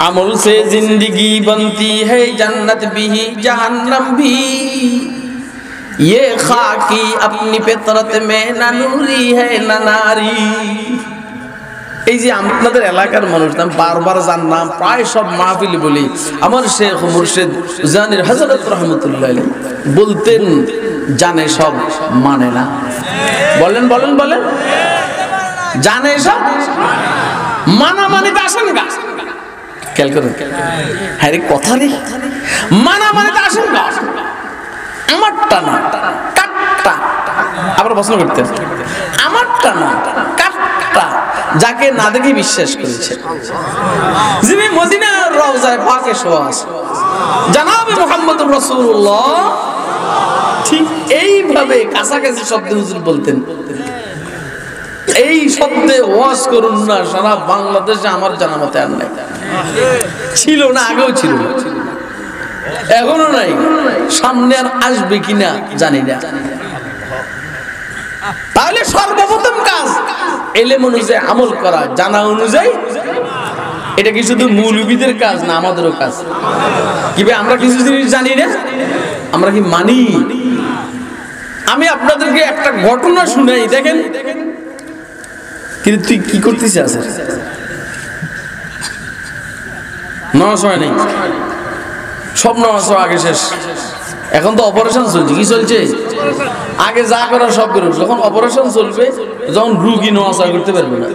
अमल से जिंदगी बनती है जन्नत भी जहन्नम भी। ये खाकी अपनी फितरत में न नूरी है न नारी। এই যে আপনাদের এলাকার মানুষ, আমি বারবার জানলাম, প্রায় সব মাহফিলে বলি, আমার শেখ মুর্শিদ জানির হযরত রাহমাতুল্লাহ আলাইহি বলতেন, জানে সব মানে না। বলেন বলেন বলেন, জানে সব মানা মানে তো আসেন গা। খেয়াল করুন, হ্যাঁ রে কথা রে, মানা মানে তো আসেন গা। আমারটা না কাটটা, আবার প্রশ্ন করতেন, আমারটা না কাটটা, যাকে না দেখে বিশ্বাস করেছে, যিনি মদিনার রওজায় পাকে শোয়া আছে, জনাবে মুহাম্মদুর রাসূলুল্লাহ। ঠিক এইভাবে কাছাকাছি শব্দে হুজুর বলতেন, এই শব্দে ওয়াজ করুন না সারা বাংলাদেশে আমার জানা মতে আর নাই, ছিল না, আগেও ছিল না, এখনো নাই, সামনে আর আসবে কিনা জানি না। তাহলে সর্বপ্রথম কাজ ইলম অনুযায়ী আমল করা, জানা অনুযায়ী। এটা কি শুধু মৌলবীদের কাজ না, আমাদেরও কাজ। কি ভাই, আমরা কিছু জিনিস জানি না, আমরা কি মানি? আমি আপনাদেরকে একটা ঘটনা শুনাই, দেখেন। কিন্তু তুই কি করতেছিস? নামাজ হয় নাই, সব নামাজ আগে শেষ। এখন তো অপারেশন চলছে। কি চলছে? আগে যা করার সব করবে, যখন অপারেশন চলবে, যখন রুগী নামাজ করতে পারবে না।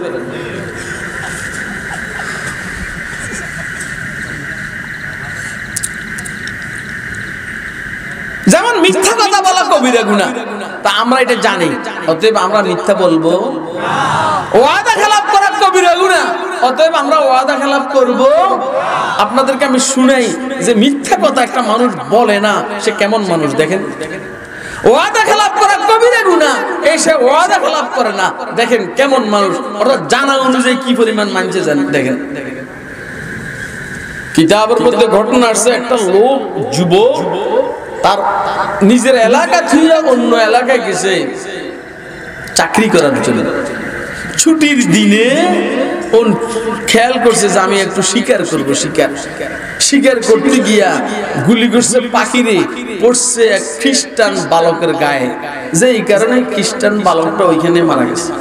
মিথ্যা কথা বলা কবিরা গুনাহ, তা আমরা এটা জানি, অতএব আমরা মিথ্যা বলবো। ওয়াদা খেলাপ করা কবিরা গুনাহ, অতএব আমরা ওয়াদা খেলাপ করব। আপনাদেরকে আমি শুনাই যে মিথ্যা কথা একটা মানুষ বলে না, সে কেমন মানুষ দেখেন। ওয়াদা খেলাপ করা কবিরা গুনাহ, এই সে ওয়াদা খেলাপ করে না, দেখেন কেমন মানুষ। ওরা জানা অনুযায়ী কি পরিমাণ মানছে জানেন, দেখেন কিতাবের মধ্যে ঘটনা আসছে, একটা লোক যুবক তার নিজের এলাকা থেকে অন্য এলাকায় গেছে চাকরি করার জন্য। ছুটির দিনে ও খেয়াল করছে যে আমি একটু শিকার করব, শিকার করতে গিয়া গুলি করছে পাখিরে, পড়ছে এক খ্রিস্টান বালকের গায়ে, যে এই কারণে খ্রিস্টান বালকটা ওইখানে মারা গেছে।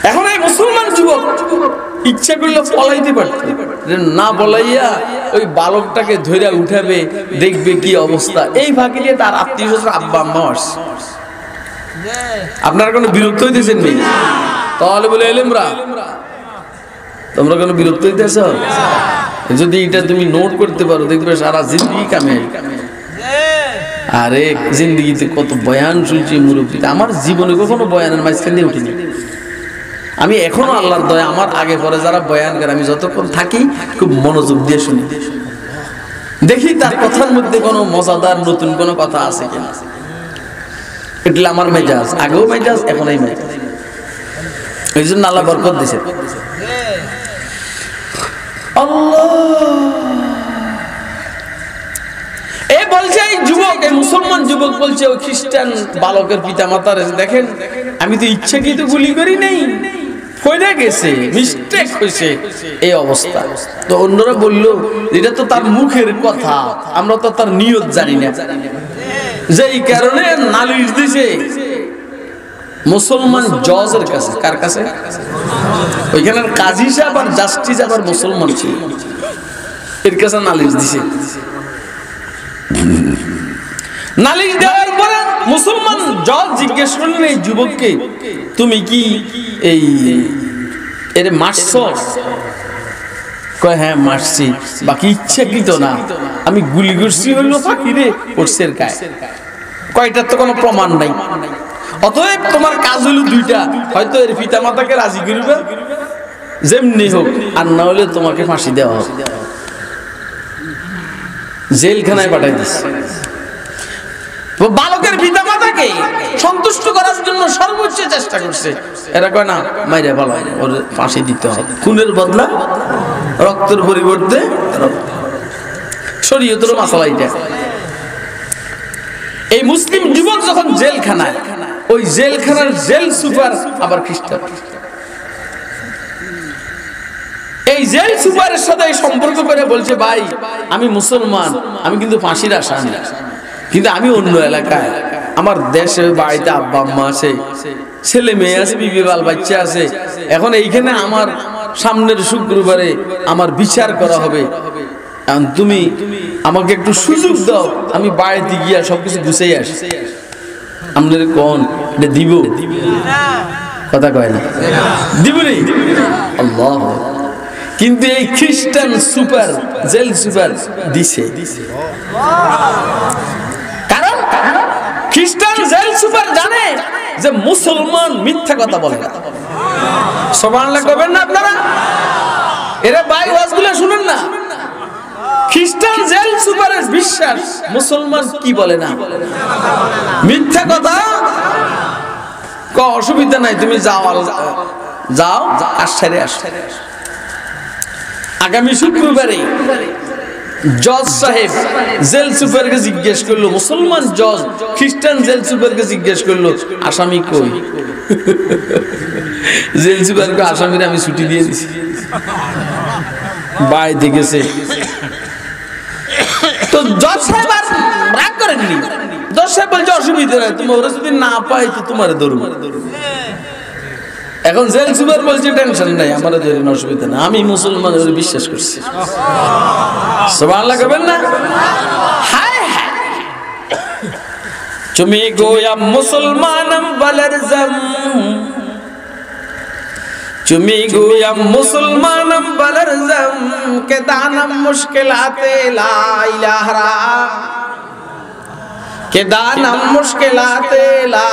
এখন এই মুসলমান যুবক ইচ্ছা করলে পলাইতে পারত, না পলাইয়া ওই বালকটাকে ধরে উঠাবে, দেখবে কি অবস্থা। এই ফাঁকে দিয়ে তার আত্মীয় স্বজন আব্বা আম্মা আসছে। আপনারা কোনো বিরক্ত হইতেছেন নি? তাহলে বলে এলেমরা তোমরা কোনো বিরক্ত হইতেছ? যদি এটা তুমি নোট করতে পারো, দেখবে সারা জিন্দগি কামে। আরে জিন্দগিতে কত বয়ান শুনছি মুরব্বীতে, আমার জীবনে কখনো বয়ানের মাঝখানে উঠিনি। আমি এখনো আল্লাহর দয়া, আমার আগে পরে যারা বয়ান করে আমি যতক্ষণ থাকি খুব মনোযোগ দিয়ে শুনি, দেখি তার কথার মধ্যে কোনো মজাদার নতুন কোনো কথা আছে কিনা। এটা আমার মেজাজ, আগেও মেজাজ, এখনই মেজাজ। এই জন্য আল্লাহ বরকত দিয়েছে। এই বলছে এই যুবক, এই মুসলমান যুবক বলছে ওই খ্রিস্টান বালকের পিতা মাতার, দেখেন আমি তো ইচ্ছাকৃত গুলি করি নাই, ফয়দা গেছে, মিস্টেক হয়েছে, এই অবস্থা। তো অন্যরা বললো এটা তো তার মুখের কথা, আমরা তো তার নিয়ত জানি না, যে এই কারণে নালিশ দিছে মুসলমান জজের কাছে। কার কাছে? ওইখানের কাজী সাহেব আর জাস্টিস আবার মুসলমান ছিল, এর কাছে নালিশ দিছে। নালিশ দেওয়ার পরে মুসলমান জজ জিজ্ঞেস করলেন এই যুবককে, তুমি কি এই এর মারছ? কয় হ্যাঁ মারছি, বাকি ইচ্ছাকৃত না, আমি গুলি করছি হইল ফাঁকিরে, পড়ছে এর গায়ে। কয়টার তো কোনো প্রমাণ নাই, অতএব তোমার কাজ হইল দুইটা, হয়তো এর পিতা মাতাকে রাজি করবে যেমনি হোক, আর না হলে তোমাকে ফাঁসি দেওয়া হবে। জেলখানায় পাঠাই দিচ্ছে। বালকের পিতা মাতাকে সন্তুষ্ট করার জন্য সর্বোচ্চ চেষ্টা করছে। এরা কয় না, মাইরে ভালো, ওর ফাঁসি দিতে হবে, খুনের বদলা রক্তের পরিবর্তে শরীয়তের মাসালা এটা। এই মুসলিম যুবক যখন জেলখানায়, ওই জেলখানার জেল সুপার আবার খ্রিস্টান। এই জেল সুপারের সাথে সম্পর্ক করে বলছে, ভাই আমি মুসলমান, আমি কিন্তু ফাঁসির আসামি, কিন্তু আমি অন্য এলাকায়, আমার দেশে বাড়িতে আব্বা আম্মা আছে, ছেলে মেয়ে আছে, বিবি বাল বাচ্চা আছে। এখন এইখানে আমার সামনের শুক্রবারে আমার বিচার করা হবে, এখন তুমি আমাকে একটু সুযোগ দাও, আমি বাড়িতে গিয়া সবকিছু গুছাই আসি। আপনাদের কোন এটা দিব? কথা কয় না, দিব নি আল্লাহ। কিন্তু এই খ্রিস্টান সুপার, জেল সুপার দিছে। কারণ খ্রিস্টান জেল সুপার জানে যে মুসলমান মিথ্যা কথা বলে না। সুবহানাল্লাহ কবেন না আপনারা? এরা ভাই ওয়াজগুলো শুনেন না। খ্রিস্টান জেল সুপারের বিশ্বাস মুসলমান কি বলে না, মিথ্যা কথা। অসুবিধা নাই, তুমি যাও যাও, কাজ সেরে আসো। আগামী শুক্রবারে জজ সাহেব জেল সুপারকে জিজ্ঞেস করলো, মুসলমান জজ খ্রিস্টান জেল সুপারকে জিজ্ঞেস করলো, আসামি কই? জেল সুপারকে আসামির আমি ছুটি দিয়ে দিছি, বাড়িতে গেছে। তো জজ সাহেব আর রাগ করেননি। জজ সাহেব বলছে অসুবিধা নাই, তুমি ওরা যদি না পাই তো তোমার ধরবো। এখন জেল সুপার বলছে টেনশন নাই, আমার ধরেন অসুবিধা না, আমি মুসলমানের বিশ্বাস করছি। সুবহানাল্লাহ কবেন না? হায় হায়, তুমি গোয়া মুসলমানম বলরজম, তুমি গোয়া মুসলমানম বলরজম কে দানম মুশকিলাতে লা ইলাহা। কেদা নাম মুশকিলাতে লা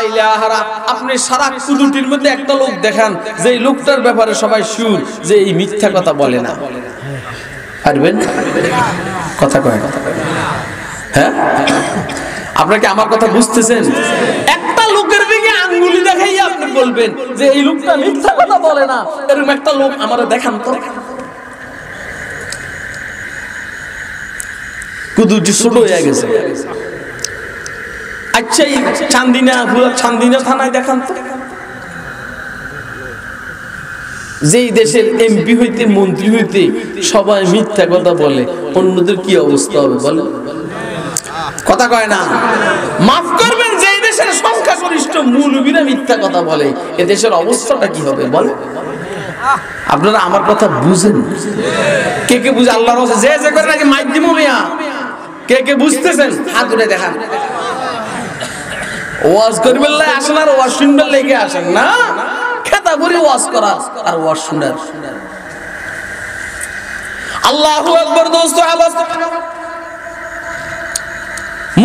ইলাহা। আপনি সারা কুদুটির মধ্যে একটা লোক দেখান যে এই লোকটার ব্যাপারে সবাই শিওর যে এই মিথ্যা কথা বলে না, পারবেন? কথা কয় না, হ্যাঁ? আপনারা কি আমার কথা বুঝতেছেন? একটা লোকের দিকে আঙ্গুলি দেখাইয়া আপনি বলবেন যে এই লোকটা মিথ্যা কথা বলে না, এরকম একটা লোক আমারে দেখান তো। কুদুটি ছোট হয়ে গেছে। আচ্ছা, এই চান্দিনা থানায় দেখান তো, যেই দেশের এমপি হইতে মন্ত্রী হইতে সবাই মিথ্যা কথা বলে, অন্যদের কি অবস্থা হবে বলে? কথা কয় না। মাফ করবেন, যেই দেশের সংখ্যাগরিষ্ঠ মৌলবীরা মিথ্যা কথা বলে, এ দেশের অবস্থাটা কি হবে বলে? আপনারা আমার কথা বুঝেন? কে কে বুঝে? আল্লাহর রাসূল যে যে করে নাকি মাইক দিমু মিয়া, কে কে বুঝতেছেন হাত উঠে দেখান। ওয়াজ করবেন লাই আসেন আর ওয়াজ শুনবেন লেগে আসেন না, খেতা ভরে ওয়াজ করা আর ওয়াজ শোনার। আল্লাহু আকবার। দোস্ত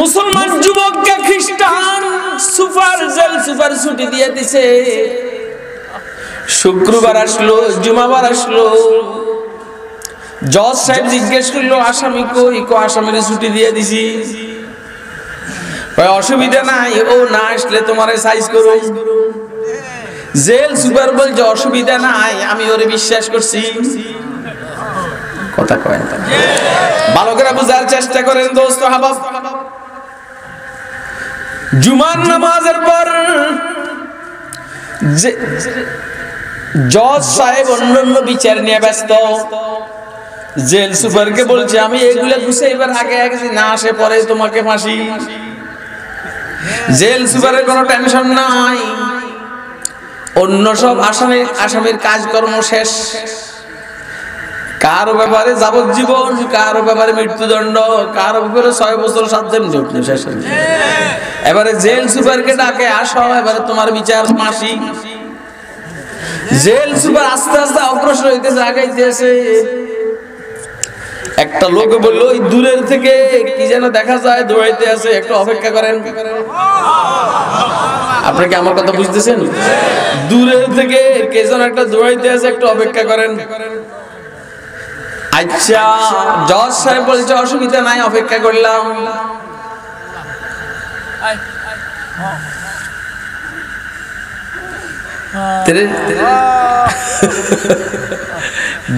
মুসলমান যুবককে খ্রিস্টান জেল সুপার ছুটি দিয়ে দিছে। শুক্রবার আসলো, জুমাবার আসলো, জজ সাহেব জিজ্ঞেস করলো আসামি কই? আসামির ছুটি দিয়ে দিছি। অসুবিধা নাই, ও না আসলে তোমারে সাইজ করো। জেল সুপার বলছে অসুবিধা নাই, আমি ওরে বিশ্বাস করছি। কথা কয় না, ভালো করে বোঝার চেষ্টা করেন দোস্ত হাবাব। জুমার নামাজের পর জজ সাহেব অন্যান্য বিচার নিয়ে ব্যস্ত। জেল সুপারকে বলছে আমি এগুলা গুছাইবার আগে আগে না আসে পরে তোমাকে ফাঁসি। জেল সুপারের কোনো টেনশন নাই, অন্য সব আসামির কাজকর্ম শেষ। কারো ব্যাপারে যাবজ্জীবন, কারো ব্যাপারে মৃত্যুদণ্ড, কারো ব্যাপারে 6 বছর 7 দিন শেষ। এবারে জেল সুপারকে ডাকে, আসো এবারে তোমার বিচার ফাঁসি। জেল সুপার আস্তে আস্তে অগ্রসর হইতেছে, আগাইতেছে। একটা লোক বললো ওই দূরের থেকে কি যেন দেখা যায়, দৌড়াইতে আছে, একটু অপেক্ষা করেন। আপনি কি আমার কথা বুঝতেছেন? দূরের থেকে কে যেন একটা দৌড়াইতে আছে, একটু অপেক্ষা করেন। আচ্ছা, জজ সাহেব বলছে অসুবিধা নাই, অপেক্ষা করলাম।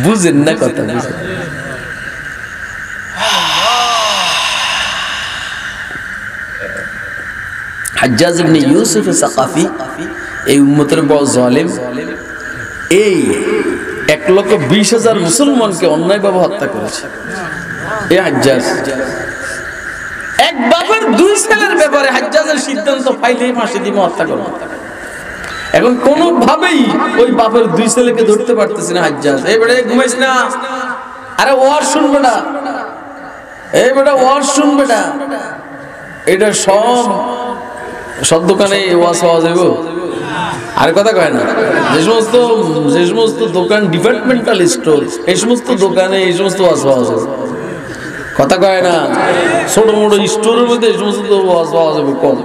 বুঝেন না কথা? বুঝেন? হাজ্জাজ ইবনে ইউসুফ সাকাফি এই উম্মতের বড় জালেম। এই 1,20,000 মুসলমানকে অন্যায়ভাবে হত্যা করেছে এই হাজ্জাজ। এক বাপের 2 ছেলের ব্যাপারে হাজ্জাজের সিদ্ধান্ত পাইলেই ফাঁসি দিব, হত্যা করব। এখন কোনো ভাবেই ওই বাপের 2 ছেলেকে ধরতে পারতেছে না হাজ্জাজ। এই বেটা ঘুমাইছ না, আরে ওয়াজ শুনবে না, এই বেটা ওয়াজ শুনবে না। এটা সব দোকানে ওয়াজ পাওয়া যাবে। আর কথা কয় না, যে সমস্ত দোকান ডিপার্টমেন্টাল স্টোর, এই সমস্ত দোকানে এই সমস্ত ওয়াজ পাওয়া যাবে। কথা কয় না, ছোট মোটো স্টোরের মধ্যে এই সমস্ত ওয়াজ পাওয়া যাবে কম,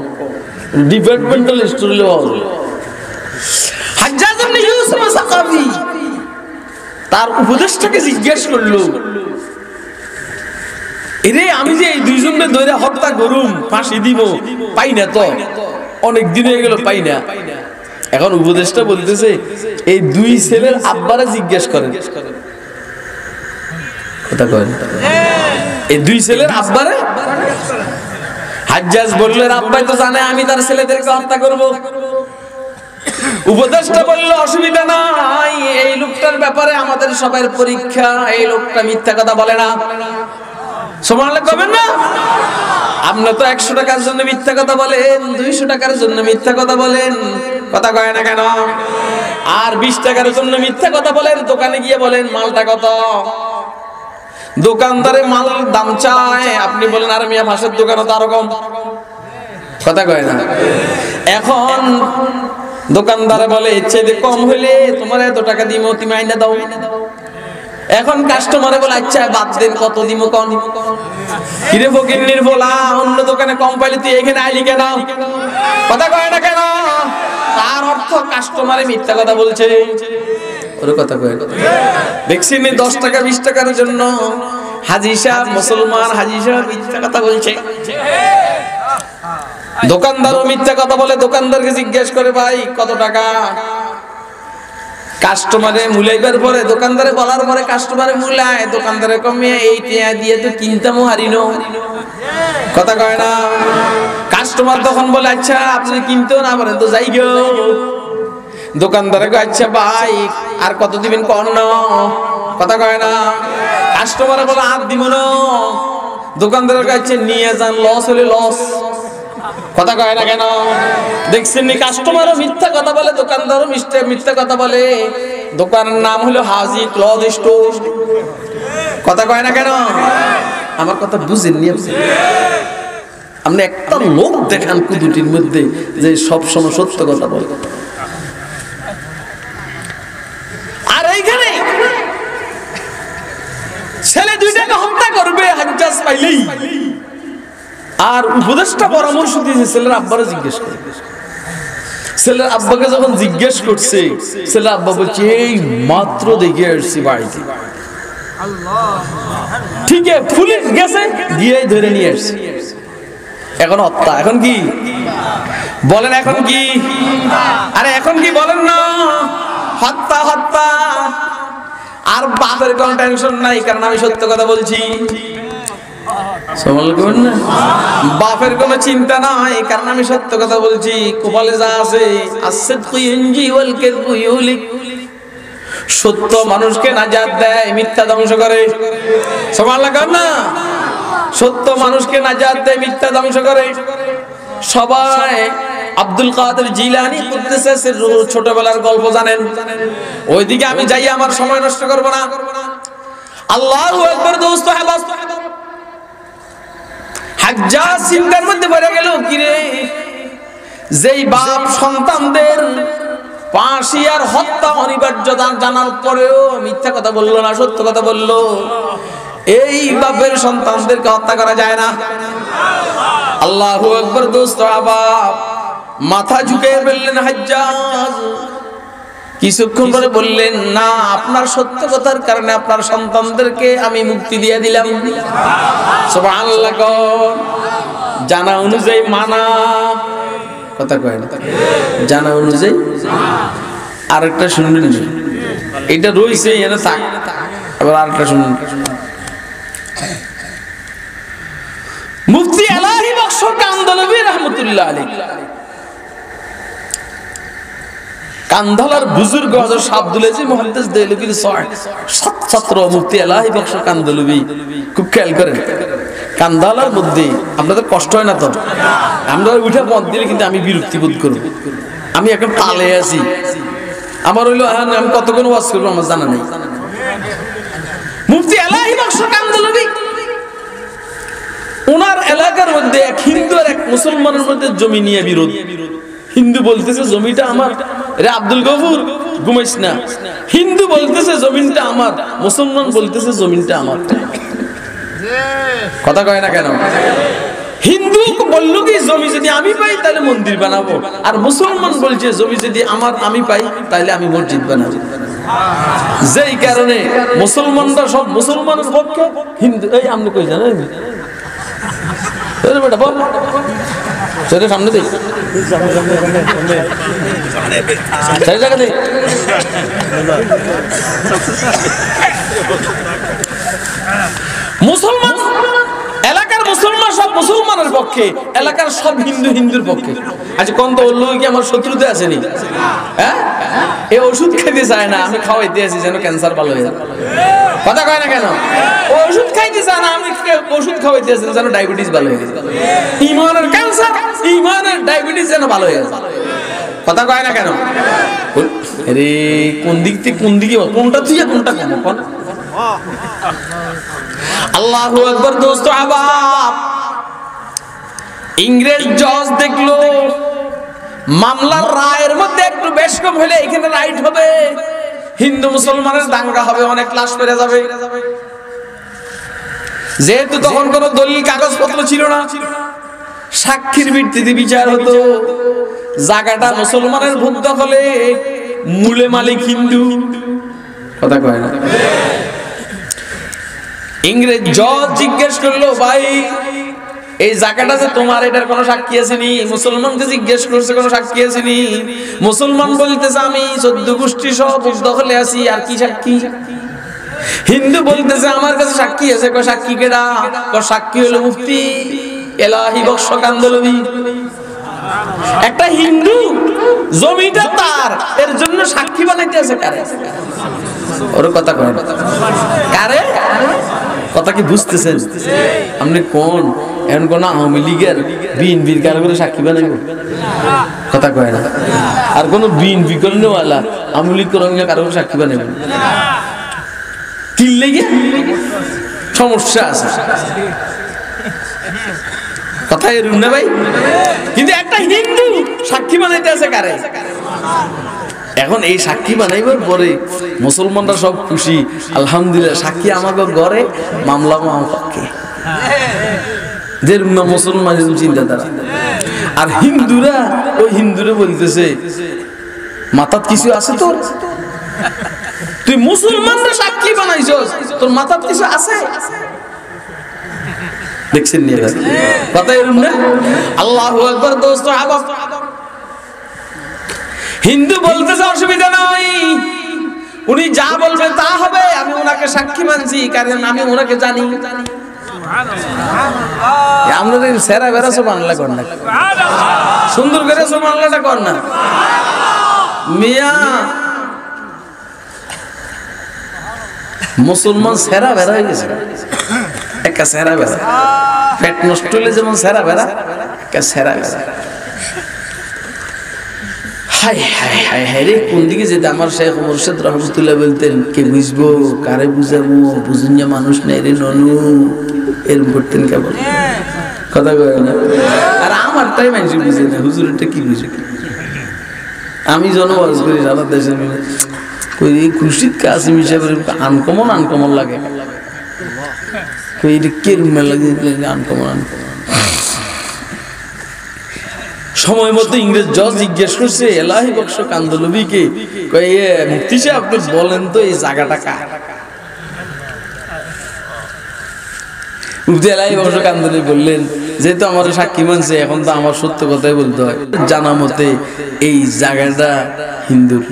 ডিপার্টমেন্টাল স্টোরে পাওয়া যাবে। হাজ্জাজ ইবনে ইউসুফ সাকাফি তার উপদেষ্টাকে জিজ্ঞেস করলো, এরে আমি যে এই 2 জনকে ধরে হত্যা করুম, ফাঁসি দিব, পাই না তো, অনেক দিন হয়ে গেল পাই না। এখন উপদেষ্টা বলতেছে এই 2 ছেলের আব্বারে জিজ্ঞেস করেন। কথা কয়, এই 2 ছেলের আব্বারে। হাজ্জাজ বলল আব্বাই তো জানে আমি তার ছেলেদেরকে হত্যা করব। উপদেষ্টা বলল অসুবিধা নাই, এই লোকটার ব্যাপারে আমাদের সবার পরীক্ষা, এই লোকটা মিথ্যা কথা বলে না। সুবহানাল্লাহ কবেন না? আপনি তো 100 টাকার জন্য মিথ্যা কথা বলেন, 200 টাকার জন্য মিথ্যা কথা বলেন, কথা কয় না কেন? আর 20 টাকার জন্য মিথ্যা কথা বলেন, দোকানে গিয়ে বলেন মালটা কত, দোকানদারে মাল দাম চায়, আপনি বলেন আর মিয়া ভাষার দোকানে তো আরো কম, কথা কয় না? এখন দোকানদারে বলে ইচ্ছে কম হইলে তোমার এত টাকা দিমো, তুমি আইনা দাও। এখন কাস্টমারে বলে আচ্ছা বাদ দেন, কত দিমো কোন? কিরে ফকিন্নির বলা অন্য দোকানে কম পাইলে তুই এখানে আইলি কেন? কথা কয় না কেন? তার অর্থ কাস্টমারে মিথ্যা কথা বলছে। ওর কথা কয় দেখছেন 10 টাকা 20 টাকার জন্য হাজী সাহেব মুসলমান হাজী সাহেব মিথ্যা কথা বলছে। দোকানদারও মিথ্যা কথা বলে। দোকানদারকে জিজ্ঞেস করে ভাই কত টাকা? কাস্টমারে মুলাইবার পরে দোকানদারে বলার পরে কাস্টমারে মুলায়, দোকানদারে কমিয়ে এই টিয়া দিয়ে তো কিনতামও হারিনো। কথা কয় না? কাস্টমার তখন বলে আচ্ছা আপনি কিনতেও না পারেন তো যাই গো। দোকানদারে কয় আচ্ছা ভাই আর কত দিবেন কর না। কথা কয় না? কাস্টমারে বলে আর দিব না। দোকানদারের কাছে নিয়ে যান, লস হলে লস। কথা কয় না কেন? দেখছেন নি কাস্টমারও মিথ্যা কথা বলে, দোকানদারও মিথ্যা কথা বলে। দোকানের নাম হলো হাজী ক্লথ স্টোর। কথা কয় না কেন? আমার কথা বুঝেননি আপনি? একটা লোক দেখান কুদুটির মধ্যে যে সব সময় সত্য কথা বলে। আর এইখানে ছেলে দুইটাকে হত্যা করবে হাজ্জাজ পাইলেই, আর উপদেশটা পরামর্শ দিয়েছে ছেলের আব্বারে জিজ্ঞেস করে। ছেলের আব্বাকে যখন জিজ্ঞেস করছে, ছেলের আব্বা বলছে এই মাত্র দেখে আসছি বাড়িতে। ঠিক আছে, পুলিশ গেছে, গিয়ে ধরে নিয়ে আসছে। এখন হত্যা। এখন কি বলেন? এখন কি? আরে এখন কি বলেন না? হত্যা হত্যা। আর বাপের কোনো টেনশন নাই, কারণ আমি সত্য কথা বলছি। বাপের কোনো চিন্তা নাই, কারণ আমি সত্য কথা বলছি। কপালে যা আছে সত্য মানুষকে নাজাত দেয়, মিথ্যা ধ্বংস করে। সুবহানাল্লাহ না? সত্য মানুষকে নাজাত দেয়, মিথ্যা ধ্বংস করে। সবাই আব্দুল কাদের জিলানী কুদ্দুসে সিররুহু ছোটবেলার গল্প জানেন। ওইদিকে আমি যাই, আমার সময় নষ্ট করব না। আল্লাহু আকবার। দোস্ত হাজ্জাজ চিন্তার মধ্যে পড়ে গেল, কিরে যেই বাপ সন্তানদের ফাঁসি আর হত্যা অনিবার্যতা জানার পরেও মিথ্যা কথা বললো না, সত্য কথা বললো। এই বাপের সন্তানদেরকে হত্যা করা যায় না। আল্লাহু আকবার। দোস্ত আবার মাথা ঝুঁকিয়ে বললেন হাজ্জাজ। কিছুক্ষণ পরে বললেন না, আপনার সত্য কথার কারণে আপনার সন্তানদেরকে আমি মুক্তি দিয়ে দিলাম। সুবহানাল্লাহ। জানা অনুযায়ী মানা। কথা কয় না? জানা অনুযায়ী। আরেকটা শুনলেন, এটা রইছে এনে থাক, আবার আরেকটা শুনুন। মুফতি এলাহি বখশ কান্দলভী রাহমাতুল্লাহ আলাইহি, কান্ধালার বুজুর্গ হযরত শাহ আব্দুল আজিজ মুহাদ্দিস দেহলভীর ছাত্র মুফতি এলাহি বখশ কান্দলভী। খুব খেয়াল করেন, কান্ধালার মধ্যে আপনাদের কষ্ট হয় না তো? আমরা উঠে পথ দিলে কিন্তু আমি বিরক্তি বোধ করব। আমি এখন তালে আছি, আমার হইলো আমি কতক্ষণ ওয়াজ করবো আমার জানা নেই। মুফতি এলাহি বখশ কান্দলভী, ওনার এলাকার মধ্যে এক হিন্দু আর এক মুসলমানের মধ্যে জমি নিয়ে বিরোধ। হিন্দু বলতেছে জমিটা আমার, রে আব্দুল গফুর ঘুমাইস না। হিন্দু বলতেছে জমিনটা আমার, মুসলমান বলতেছে জমিনটা আমার। কথা কয় না কেন? হিন্দু বললো কি জমি যদি আমি পাই তাহলে মন্দির বানাবো, আর মুসলমান বলছে জমি যদি আমি পাই তাহলে আমি মসজিদ বানাবো। যেই কারণে মুসলমানরা সব মুসলমানের পক্ষে, হিন্দু এই আপনি কই জানেন বেটা বল সেটা সামনে দেখ সেই জায়গা দেখ। মুসলমান এলাকার মুসলমান সব মুসলমানের পক্ষে, এলাকার সব হিন্দু হিন্দুর পক্ষে। আচ্ছা কোন তো ওর কি আমার শত্রুতে আসেনি? হ্যাঁ, এই ওষুধ খেতে চায় না, আমি খাওয়াইতে আছি যেন ক্যান্সার ভালো হয়ে যায়। কথা কয় না কেন? ওষুধ খাইতে চায় না, আমি ওষুধ খাওয়াইতে আছি যেন ডায়াবেটিস ভালো হয়ে যায়। ইমানের ক্যান্সার, ইমানের ডায়াবেটিস যেন ভালো হয়ে যায়। কথা কয় না কেন? আরে কোন দিক থেকে কোন দিকে, কোনটা তুই কোনটা কেন? আল্লাহু আকবার। দোস্ত আবাব ইংরেজ জজ দেখলো মামলার রায়ের মধ্যে একটু বেশ কম হলে এখানে রাইট হবে, হিন্দু মুসলমানের দাঙ্গা হবে, অনেক লাশ মেরে যাবে। যেহেতু তখন কোন দলিল কাগজপত্র ছিল না, সাক্ষীর ভিত্তিতে বিচার হতো। জায়গাটা মুসলমানের ভোগ দখলে, মূলে মালিক হিন্দু। কথা কয় না? ইংরেজ জজ জিজ্ঞেস করলো, ভাই এই জায়গাটা যে তোমার, এটার কোনো সাক্ষী আসেনি? মুসলমানকে জিজ্ঞেস করছে, কোনো সাক্ষী আসেনি? মুসলমান বলতেছে আমি 14 গোষ্ঠী সহ ভোগ দখলে আছি, আর কি সাক্ষী? হিন্দু বলতেছে আমার কাছে সাক্ষী আছে। কয় সাক্ষী কেডা? কয় সাক্ষী হলো মুফতি এলাহি বক্স কান্দলবি। একটা হিন্দু জমিটা তার, এর জন্য সাক্ষী বানাইতে আছে কারে? ওর কথা কয় না কারে? কথা কি বুঝতেছেন আপনি? কোন এখন কোন আওয়ামী লীগের বিএনপির কারো করে সাক্ষী বানাইব? কথা কয় না। আর কোন বিএনপি করেনওয়ালা আওয়ামী লীগ করেন কারো করে সাক্ষী বানাইব? কি লেগে সমস্যা আছে? কথা এরুন না ভাই? কিন্তু একটা হিন্দু সাক্ষী বানাইতে আছে কারে? এখন এই সাক্ষী বানাইবার পরে মুসলমানরা সব খুশি, আলহামদুলিল্লাহ সাক্ষী আমাকে ঘরে, মামলা আমার পক্ষে। যে মুসলমান চিন্তাধারা। আর হিন্দুরা ওই হিন্দুরা বলতেছে মাথাত কিছু আছে তোর? তুই মুসলমানরা সাক্ষী বানাইছস, তোর মাথাত কিছু আছে? দেখছেন নিয়ে কথা এরকম না? আল্লাহু আকবার। দোস্ত আবাব হিন্দু বলতেছে অসুবিধা নাই, উনি যা বলবেন তা হবে, আমি ওনাকে সাক্ষী মানছি, কারণ আমি ওনাকে জানি। আপনাদের সেরা বেড়া সুবহানাল্লাহ কর না, সুন্দর করে সুবহানাল্লাহটা কর না মিয়া। মুসলমান সেরা বেড়া হয়ে গেছে, একটা সেরা বেড়া। পেট নষ্ট হলে যেমন সেরা বেড়া, একটা সেরা বেড়া। হাই হাই হাই হাই রে, কোন দিকে যেতে? আমার শেখ মুর্শিদ রহমতুল্লাহ বলতেন, কে বুঝবো কারে বুঝাবো, বুঝুন মানুষ নাই রে ননু, এরকম করতেন কেবল। কথা কয় না? আর আমার টাই মানুষ বুঝে না, হুজুরটা কি বুঝে? আমি জনবাস করি সারা দেশে, খুশিদ কাসিম হিসাবে আনকমন আনকমন লাগে। আনকমন সময় মতো ইংরেজ জজ জিজ্ঞেস করছে এলাহি বক্স কান্দলবিকে, মুফতি সাহেব আপনি বলেন তো এই জায়গাটা কার? মুফতি এলাহি বক্স কান্দলবি বললেন, যেহেতু আমার সাক্ষী মানছে, এখন তো আমার সত্য কথাই বলতে হয়। জানা মতে এই জায়গাটা হিন্দুর।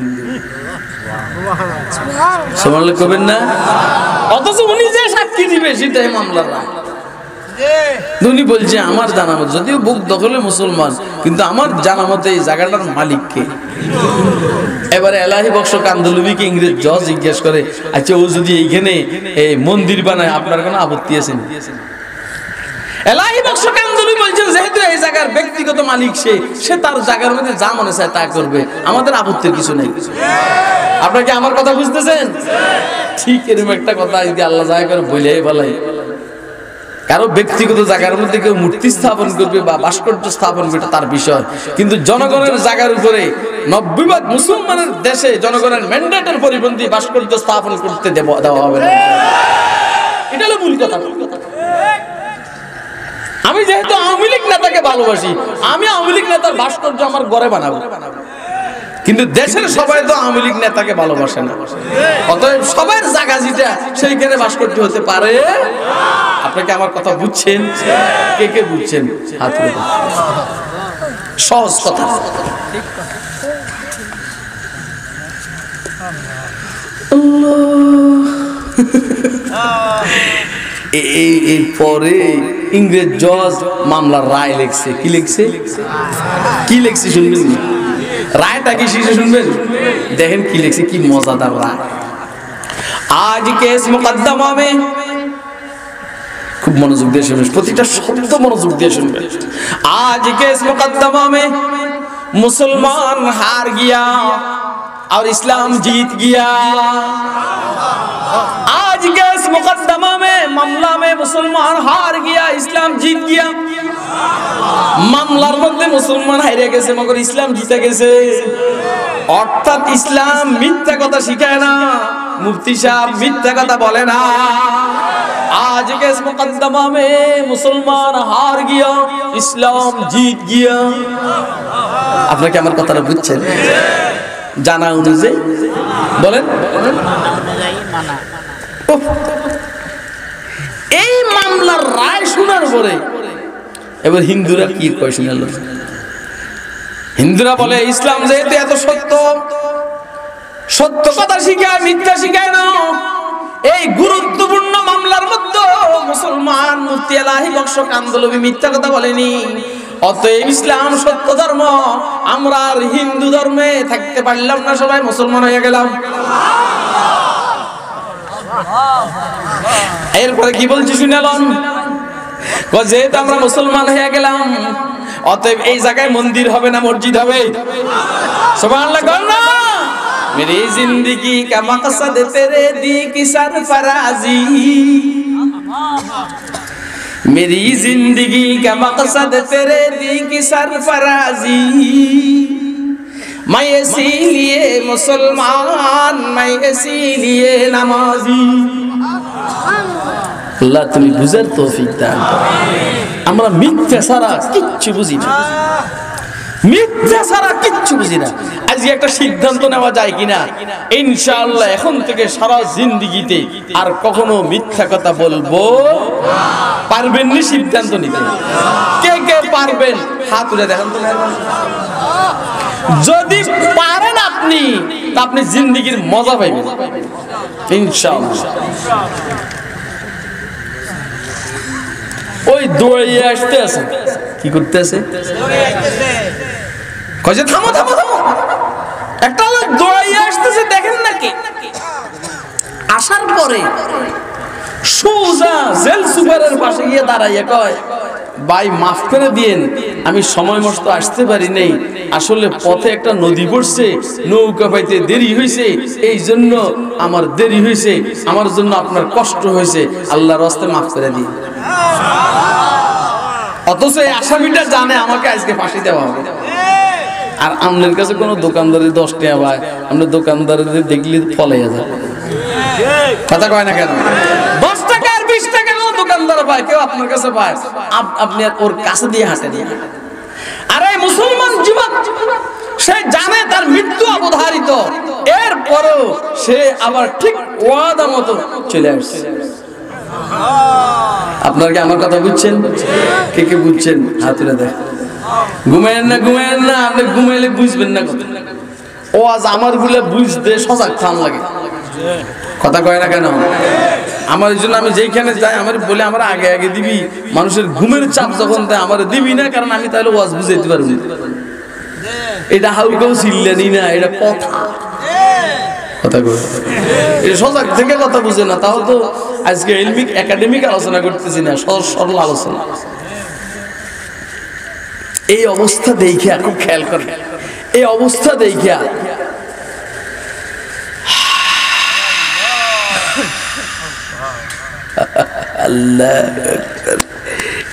সুবহানাল্লাহ কবেন না? অথচ উনি যে সাক্ষী দিবে সেটাই মামলার রায়। উনি বলছে আমার জানা মতে, যদিও বুক দখলে মুসলমান, কিন্তু আমার জানা মতে এই জায়গাটার মালিক কে? এবারে এলাহি বক্স কান্দলবিকে ইংরেজ জজ জিজ্ঞেস করে, আচ্ছা ও যদি এইখানে এই মন্দির বানায় আপনার কোনো আপত্তি আছে? এলাহি বক্স কান্দলবি বলছেন যেহেতু এই জায়গার ব্যক্তিগত মালিক সে তার জায়গার মধ্যে যা মনে চায় তা করবে, আমাদের আপত্তির কিছু নেই। আপনারা কি আমার কথা বুঝতেছেন? ঠিক এরকম একটা কথা যদি আল্লাহ জায়গা করে বলেই বলাই, কারো ব্যক্তিগত জায়গার মধ্যে কেউ মূর্তি স্থাপন করবে বা ভাস্কর্য স্থাপন করবে তার বিষয়, কিন্তু জনগণের জায়গার উপরে 90% মুসলমানের দেশে জনগণের ম্যান্ডেটের পরিপন্থী ভাস্কর্য স্থাপন করতে দেওয়া হবে না। এটা হলো মূল কথা। আমি যেহেতু আওয়ামী লীগ নেতাকে ভালোবাসি, আমি আওয়ামী লীগ নেতার ভাস্কর্য আমার ঘরে বানাবো, কিন্তু দেশের সবাই তো আওয়ামী লীগ নেতাকে ভালোবাসে না। অতএব সবার জায়গা যেটা সেইখানে ভাস্কর্য হতে পারে। আপনাকে আমার কথা বুঝছেন? কে কে বুঝছেন? হাত তুলে। সহজ কথা। এই পরে ইংরেজ জজ মামলার রায় লিখছে। কি লিখছে? কি লিখছে শুনবেন? রায়টা কি শিশু শুনবেন? দেখেন কি লিখছে, কি মজাদার রায়। আজ কেস মুকদ্দমা মে, খুব মনোযোগ দিয়ে শুনবেন, প্রতিটা শব্দ মনোযোগ দিয়ে শুনবেন। আজ কেস মুকদ্দমা মে মুসলমান হার গিয়া और इस्लाम जीत गया। आज के इस मुकद्दमा में मामला में मुसलमान हार गया, इस्लाम जीत गया। মামলার মধ্যে মুসলমান হারিয়ে গেছে, মগর ইসলাম জিতে গেছে। অর্থাৎ ইসলাম মিথ্যা কথা শিখায় না, মুফতি সাহেব মিথ্যা কথা বলে না। आज के इस मुकद्दमा में मुसलमान हार गया, इस्लाम जीत गया। আপনারা কি আমার কথাটা বুঝছেন? জানা অনুযায়ী বলেন। এই মামলার রায় শোনার পরে এবার হিন্দুরা কি কয় শুনালো? হিন্দুরা বলে ইসলাম যেহেতু এত সত্য, সত্য কথা শিখায়, মিথ্যা শিখায় না, এই গুরুত্বপূর্ণ মামলার মধ্যে মুসলমান মুফতি এলাহি বক্স কান্দলবি মিথ্যা কথা বলেনি। অতএব ইসলাম সত্য ধর্ম, আমরা আর হিন্দু ধর্মে থাকতে পারলাম না, সবাই মুসলমান হয়ে গেলাম। এরপরে কি বলছি শুনালাম, যেহেতু আমরা মুসলমান হয়ে গেলাম, অতএব এই জায়গায় মন্দির হবে না মসজিদ হবে? সুবহানাল্লাহ বল না। मेरी जिंदगी का मकसद तेरे दी की सरफराजी, मेरी जिंदगी का मकसद तेरे दी की सरफराजी, मैं इसीलिए मुसलमान, मैं इसीलिए नमाजी। আল্লাহ তুমি বুঝার তৌফিক দান করো। আমরা মিথ্যা ছাড়া কিচ্ছু বুঝি না, মিথ্যা ছাড়া কিচ্ছু বুঝি না। আজকে একটা সিদ্ধান্ত নেওয়া যায় কিনা, ইনশাআল্লাহ এখন থেকে সারা জিন্দেগিতে আর কখনো মিথ্যা কথা বলবো পারবেন না। সিদ্ধান্ত নিতে কে কে পারবেন হাত তুলে দেখান তো। যদি পারেন আপনি, তা আপনি জিন্দেগির মজা পাইবেন ইনশাআল্লাহ। ওই দৌড়িয়ে আসতে আছে, কি করতে আছে? কইছে থামো থামো থামো, একটা লোক দৌড়িয়ে আসতেছে দেখেন নাকি? আসার পরে সোজা জেল সুপারের পাশে গিয়ে দাঁড়াইয়া কয়, ভাই মাফ করে দিয়েন, আমি সময় মতো আসতে পারি নাই, আসলে পথে একটা নদী পড়ছে, নৌকা পাইতে দেরি হয়েছে, এই জন্য আমার দেরি হয়েছে, আমার জন্য আপনার কষ্ট হয়েছে, আল্লাহর রাস্তায় মাফ করে দিন। অথচ এই আসামিটা জানে আমাকে আজকে ফাঁসি দেওয়া হবে। আর আমাদের কাছে কোনো দোকানদারি 10 টাকা পায়, আমরা দোকানদারদের দেখলে ফলাইয়া যায়, কথা কয় না কেন? 10 টাকা আর 20 টাকা দোকানদার পায়, কেউ আপনার কাছে পায়, আপনি ওর কাছে দিয়ে হাঁটে দিয়ে। আর এই মুসলমান যুবক সে জানে তার মৃত্যু অবধারিত, এরপরেও সে আবার ঠিক ওয়াদা মতো চলে আসছে। আপনারা কি আমার কথা বুঝছেন? কে কে বুঝছেন হাত তুলে দেখ। ঘুমায়েন না, ঘুমায়েন না, আপনি ঘুমাইলে বুঝবেন না কথা। ও আজ আমার গুলো বুঝতে সজাগ থান লাগে, কথা কয় না কেন? আমার জন্য আমি যেইখানে যাই আমার বলে আমার আগে আগে দিবি, মানুষের ঘুমের চাপ যখন দেয় আমার দিবি না, কারণ আমি তাহলে ওয়াজ বুঝাইতে পারবো। এটা হালকাও ছিলেনি না, এটা কথা, কথা কয় এটা সজাগ থেকে কথা বুঝে না। তাও তো আজকে ইলমিক একাডেমিক আলোচনা করতেছি না, সরল আলোচনা। এই অবস্থা দেখিয়া খুব খেয়াল করেন, এই অবস্থা দেখিয়া আল্লাহ,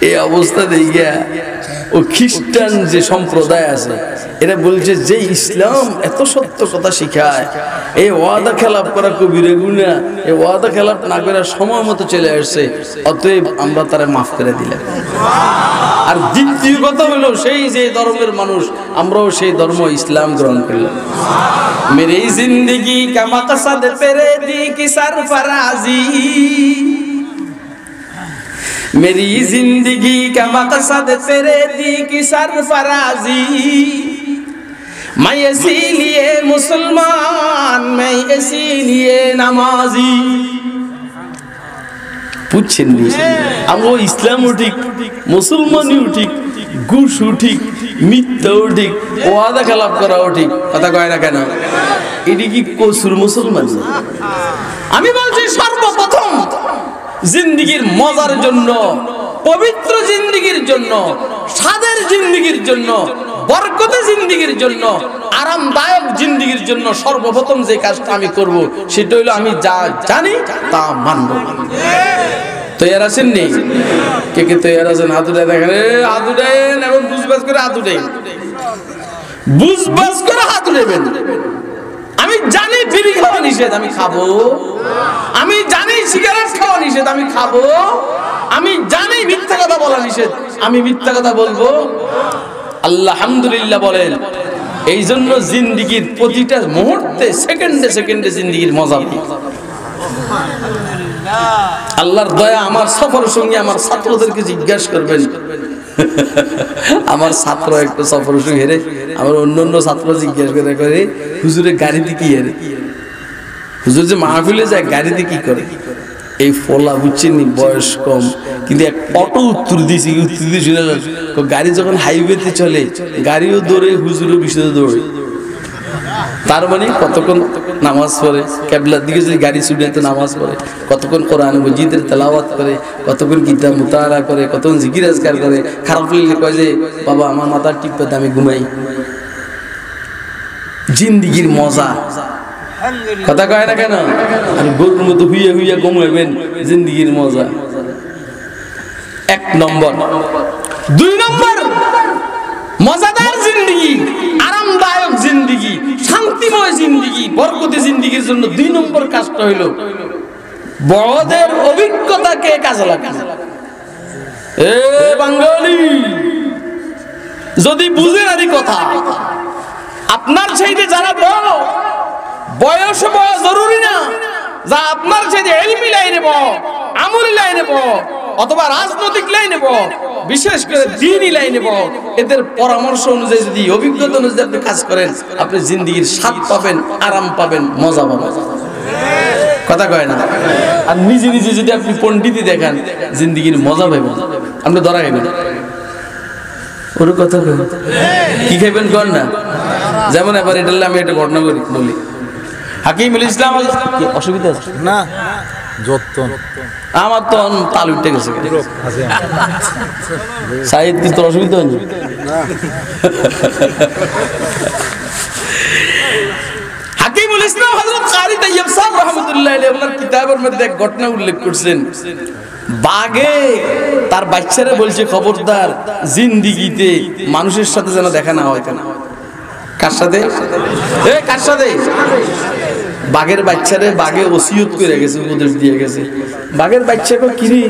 এই অবস্থা দেখিয়া ও খ্রিস্টান যে সম্প্রদায় আছে এরা বলছে যে ইসলাম এত সত্য কথা শিখায়, এই ওয়াদা খেলাপ করা কবিরা গুনাহ, এই ওয়াদা খেলাপ না করে সময় মতো চলে আসছে, অতএব আমরা তারা মাফ করে দিলাম। আর দ্বিতীয় কথা হলো সেই যে ধর্মের মানুষ, আমরাও সেই ধর্ম ইসলাম গ্রহণ করলাম। মেরি জিন্দগি কা মাকসাদ তেরে দি কি সরফরাজি, मेरी जिंदगी का मकसद तेरे दी की सरफराजी, मैं इसीलिए मुसलमान, मैं इसीलिए नमाजी। पूछें আমরা ইসলামও ঠিক, মুসলমানিও ঠিক, ঘুষও ঠিক, মিথ্যাও ঠিক, ওয়াদা খেলাপ করাও ঠিক, কথা কয় না কেন? এটি কি কসুর মুসলমান? আমি বলছি সর্বপ্রথম জিন্দেগির মজার জন্য, পবিত্র জিন্দেগির জন্য, স্বাদের জিন্দেগির জন্য, বরকতের জিন্দেগির জন্য, আরামদায়ক জিন্দেগির জন্য সর্বপ্রথম যে কাজটা আমি করব সেটা হলো আমি যা জানি তা মানব। তৈরি আছেন নি? কে কে তৈরি আছেন? হাত উঠায় দেখেন, হাত উঠায়েন এবং বুঝবাজ করে হাত উঠাই, বুঝবাজ করে হাত উঠাবেন। আমি জানি বিড়ি খাওয়া নিষেধ, আমি খাবো। আমি জানি সিগারেট খাওয়া নিষেধ, আমি খাবো। আমি জানি মিথ্যা কথা বলা নিষেধ, আমি মিথ্যা কথা বলবো। আল্লাহ আলহামদুলিল্লাহ বলেন। এই জন্য জিন্দেগির প্রতিটা মুহূর্তে, সেকেন্ডে সেকেন্ডে জিন্দেগির মজা পাই। আল্লাহর দয়া। আমার সফর সঙ্গী আমার ছাত্রদেরকে জিজ্ঞাসা করবেন, আমার ছাত্র একটা সফর সঙ্গী হেরে, আমার অন্য ছাত্র জিজ্ঞাসা করে হুজুরের গাড়িতে কি হেরে, হুজুর যে মাহফিলে যায় গাড়িতে কি করে। এই ফলা বুঝছেন বয়স কম, কিন্তু এক অটো উত্তর দিয়েছি, উত্তর দিয়ে শুনে গাড়ি যখন হাইওয়েতে চলে গাড়িও দৌড়ে, হুজুরও বিষয়ে দৌড়ে। তার মানে কতক্ষণ নামাজ পড়ে, কেবলার দিকে যদি গাড়ি ছুটে তো নামাজ পড়ে, কতক্ষণ কোরআন মজিদের তেলাওয়াত করে, কতক্ষণ কিতাব মুতালা করে, কতক্ষণ জিকির আজকার করে। খারাপ লাগলে কয় যে বাবা আমার মাথার টিপতে আমি ঘুমাই। জিন্দিগির মজা কথা কয় না কেন? আর গরুর মতো হুইয়া হুইয়া ঘুমাইবেন, জিন্দিগির মজা। এক নম্বর। দুই নম্বর, মজাদার জিন্দিগি, আরামদায়ক জিন্দিগি, শান্তিময় জিন্দিগি, বরকতি জিন্দিগির জন্য দুই নম্বর কাজটা হইল বড়দের অভিজ্ঞতাকে কাজে লাগানো। এ বাঙালি, যদি বুঝেন আদি কথা, আপনার চাইতে যারা বড়, বয়স বড় জরুরি না, যা আপনার চাইতে ইলমি লাইনে বড়, আমলি লাইনে বড়, অথবা রাজনৈতিক লাইনে বড়, বিশেষ করে দ্বীনি লাইনে বড়, এদের পরামর্শ অনুযায়ী যদি, অভিজ্ঞতা অনুযায়ী আপনি কাজ করেন, আপনি জিন্দেগির স্বাদ পাবেন, আরাম পাবেন, মজা পাবেন। কথা কয় না? আর নিজে নিজে যদি আপনি পণ্ডিতই দেখান, জিন্দেগির মজা পাবেন, আপনি ধরা খাইবেন। ওর কথা কয় কি খাইবেন কর না। যেমন এবার এটা আমি একটা ঘটনা বলি। হাকিমুল ইসলাম, অসুবিধা আছে না? আমার তো তাল উঠে গেছে। সাহিদ কি তোর অসুবিধা হয়নি? হাকিমুল ইসলাম হযরত কারি তাইয়্যিব সাহেব রাহমাতুল্লাহি আলাইহি ওনার কিতাবের মধ্যে এক ঘটনা উল্লেখ করছেন। বাঘে তার বাচ্চারা বলছে, খবরদার জিন্দেগিতে মানুষের সাথে যেন দেখা না হয়। কেন? কার সাথে? কার সাথে? বাঘের বাচ্চারে বাঘে ওসিয়ত করে গেছে, উপদেশ দিয়ে গেছে। বাঘের বাচ্চাকে কিরে,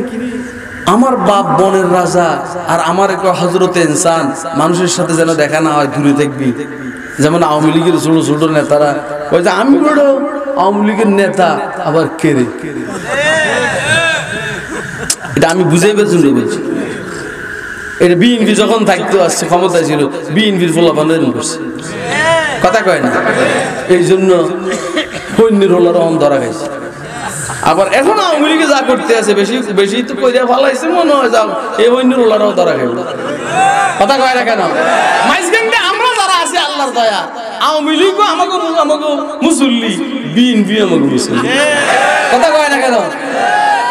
আমার বাপ বনের রাজা আর আমার এক হযরতে ইনসান, মানুষের সাথে যেন দেখা না হয়, দূরে থাকবি। যেমন আওয়ামী লীগের ছোট ছোট নেতারা কয় যে আমি বড় আওয়ামী লীগের নেতা, আবার কেরে। এটা আমি বুঝাইবার জন্য বলছি। এটা বিএনপি যখন থাকতো, আসছে ক্ষমতায় ছিল, বিএনপির ফলাফল এরকম করছে। কথা কয় না? এই জন্য সৈন্যের হলার অন ধরা গেছে। আবার এখন আওয়ামী লীগে যা করতে আছে, বেশি বেশি তো কইরা ফালাইছে, মনে হয় যাও এই সৈন্যের হলারও ধরা গেল। কথা কয় না কেন? মাইজগঞ্জে আমরা যারা আছি, আল্লাহর দয়া, আওয়ামী লীগও আমাকে মুসল্লি, বিএনপি আমাকে মুসল্লি। কথা কয় না কেন?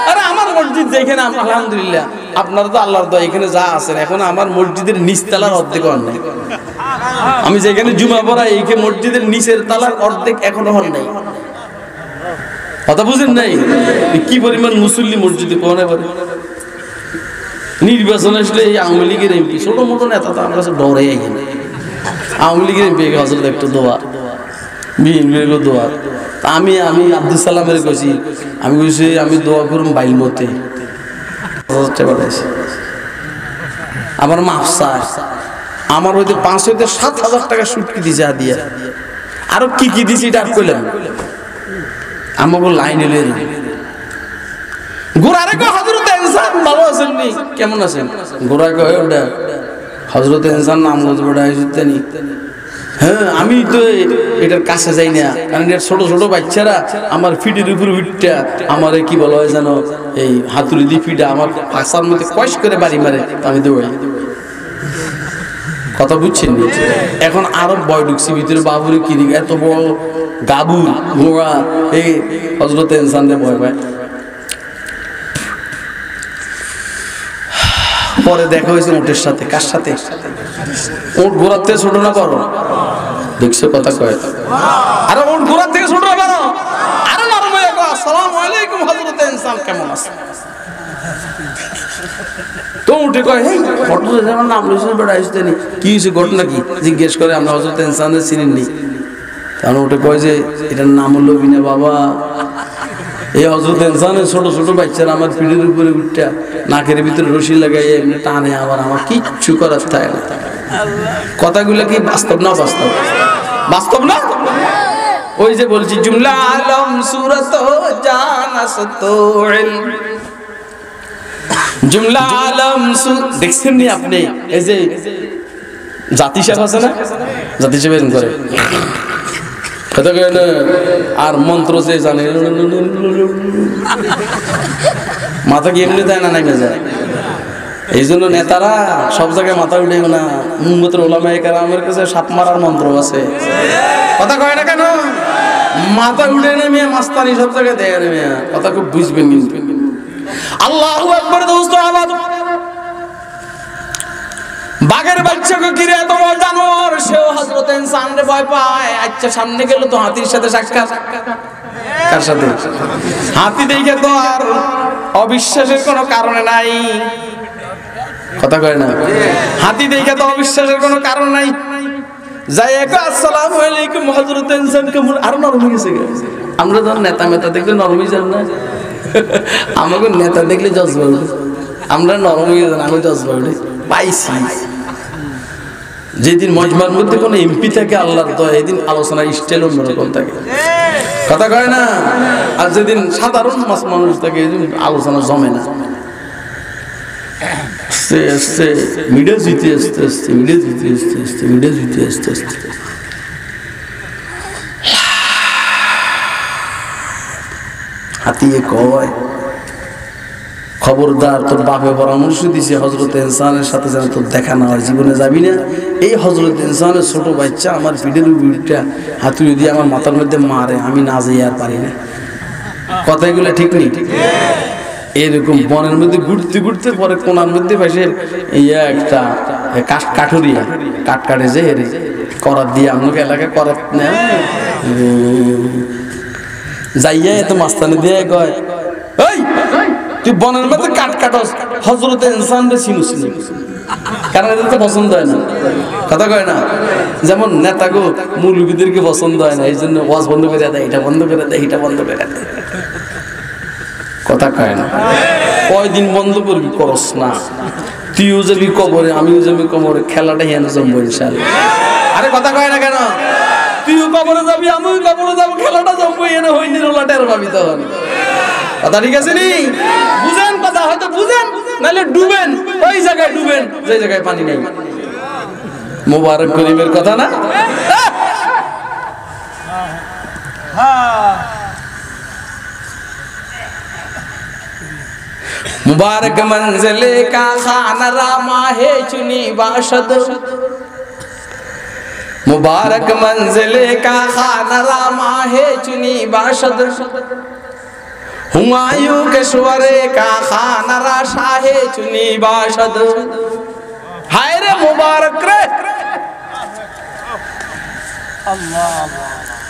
আরে আমার মসজিদ যেখানে, আলহামদুলিল্লাহ, আপনারা তো আল্লাহর দয়া এখানে যা আছেন, এখন আমার মসজিদের নিচতলার অর্ধেক হন নাই। আমি যেখানে জুমা পড়াই, এইখানে মসজিদের নিচের তালার অর্ধেক এখনো হন নাই। কথা বুঝেন নাই? কি পরিমাণ মুসল্লি মসজিদে কোনে পারে। নির্বাচন আসলে এই আওয়ামী লীগের এমপি, ছোট মোটো নেতা তো আমার কাছে ডরে। আওয়ামী লীগের এমপি হজরত একটু দোয়া, বিএনপির দোয়া। আমি আব্দুল সালামের কইছি, আমি কইছি আমি দোয়া করুম বাইল মতে। আমার মাফসা, আমার হইতে 5 হইতে 7,000 টাকা সুটকি দিছে দিয়া, আরো কি কি দিছি এটা কইলাম। আমাকে লাইন এলে গোড়ারে কয় হযরত ইনসান ভালো আছেন নি, কেমন আছেন? গোড়া কয় ওটা হযরত ইনসান নাম বড় আইছেন নি। হ্যাঁ, আমি তো এটার কাছে যাই না, কারণ এর ছোট ছোট বাচ্চারা আমার ফিটের উপর উঠটা আমার কি বলা হয় জানো, এই হাতুড়ি দিয়ে ফিটা আমার পাশার মধ্যে কয়েস করে বাড়ি মারে, আমি দৌড়াই। কথা বুঝছেন? এখন আরো বয় ঢুকছি ভিতরে, বাবুরে কিরি এত বড় গাবু ঘোড়া, এই হযরত ইনসানরে ভয় পায়। পরে দেখা হয়েছে উটের সাথে। কার সাথে? উট ঘোড়ার থেকে ছোট না বড়? দেখছো কথা কয়? আরে উট ঘোড়ার থেকে ছোট না বড়? আরে নরম হয়ে কয় আসসালামু আলাইকুম হযরত ইনসান, কেমন আছেন? তো উঠে কয় এই ফটো যেমন নাম লইছেন বেটা আইছেন নি, কি হইছে ঘটনা কি জিজ্ঞেস করে। আমরা হযরত ইনসানের চিনেন নি? কারণ ওটা কয় যে এটার নাম হলো বিনা বাবা। এই হযরত ইনসানের ছোট ছোট বাচ্চারা আমার পিঠের উপরে উঠটা নাকের ভিতরে রশি লাগাই এমনি টানে, আবার আমার কিচ্ছু করার থাকে না। কথাগুলো কি বাস্তব না? বাস্তব, বাস্তব না? ওই যে বলছি জুমলা আলম সুরত জানাসত ইলম, জুমলা আলম দেখছেন নি আপনি? এই যে জাতি সাহেব আছে না, জাতি সাহেব এরকম করে কথা কয় না, আর মন্ত্র যে জানে মাথা কি এমনি যায় না নামে যায়। এই জন্য নেতারা সব জায়গায় মাথা উঠে না। উম্মতের ওলামায়ে কেরামের কাছে সাপ মারার মন্ত্র আছে, কথা কয় না কেন? মাথা উঠে নেমে মাস্তানি সব জায়গায় দেয় নেমে, কথা খুব বুঝবেন কিন্তু। আল্লাহু আকবার দোস্ত। আবার বাঘের বাচ্চাকে ঘিরে এত বড় জানোয়ার, সেও হযরত ইনসানরে ভয় পায়। আচ্ছা সামনে গেল তো হাতির সাথে সাক্ষাৎ, কার সাথে? হাতি দেখে তো আর অবিশ্বাসের কোনো কারণ নাই, কথা কয় না? হাতি দেখে তো অবিশ্বাসের কোনো কারণ নাই। যাই এক আসসালামু আলাইকুম হযরত ইনসান কেমন আর নরম হয়ে গেছে। আমরা যখন নেতা মেতা দেখলে নরম হয়ে যান না, আমাকে নেতা দেখলে জজবা উঠে, আমরা নরম হয়ে যান, আমি জজবা উঠে পাইছি। যেদিন মজমার মধ্যে কোনো এমপি থাকে আল্লাহর দয়া, এদিন আলোচনার স্টাইল অন্যরকম থাকে, কথা কয় না? আর যেদিন সাধারণ মানুষ থাকে এদিন আলোচনা জমে না। আস্তে আস্তে মিডিয়া জিতে আস্তে আস্তে, মিডিয়া জিতে আস্তে আস্তে, মিডিয়া জিতে আস্তে আস্তে। হাতিয়ে কয় খবরদার, তোর বাপে পরামর্শ দিছে হযরত ইনসানের সাথে যেন তোর দেখা না হয়, জীবনে যাবি না। এই হযরত ইনসানের ছোট বাচ্চা আমার পিঠের উপরটা হাতুড়ি দিয়ে আমার মাথার মধ্যে মারে, আমি না যাই আর পারি না। কথাগুলো ঠিক নেই? এরকম বনের মধ্যে ঘুরতে ঘুরতে পরে কোনার মধ্যে পাশে ইয়া একটা কাঠুরিয়া কাঠ কাটে যে করাত দিয়ে আমাকে এলাকায় করাত নেয় যাইয়া এত মাস্তানি দিয়ে কয়, ওই তুই বনের মধ্যে কাঠ কাটস, হযরত ইনসানরে চিনুস না? কারণ এদের তো পছন্দ হয় না, কথা কয় না? যেমন নেতাগো মুরব্বিদেরকে পছন্দ হয় না, এই জন্য ওয়াজ বন্ধ করে দেয়, এটা বন্ধ করে দেয়, এটা বন্ধ করে দেয়, কথা কয় না? কয়দিন বন্ধ করবি? করস না। তুইও যাবি কবরে, আমিও যাবি কবরে, খেলাটা হেন জমবো ইনশাআল্লাহ। আরে কথা কয় না কেন? তুইও কবরে যাবি, আমিও কবরে যাবো, খেলাটা জমবো, এনে হইনি রোলাটের ভাবি তখন, কথা ঠিক আছে নি? বুঝেন কথা, হয়তো বুঝেন, নাহলে ডুবেন ওই জায়গায়, ডুবেন যে জায়গায় পানি নেই। মোবারক করিমের কথা না? मुबारक मंजिले का खाना रामा है चुनी बाशद, मुबारक मंजिले का खाना रामा है चुनी बाशद, हुमायूं के सुवरे का खाना राशा है चुनी बाशद। हाय रे मुबारक रे,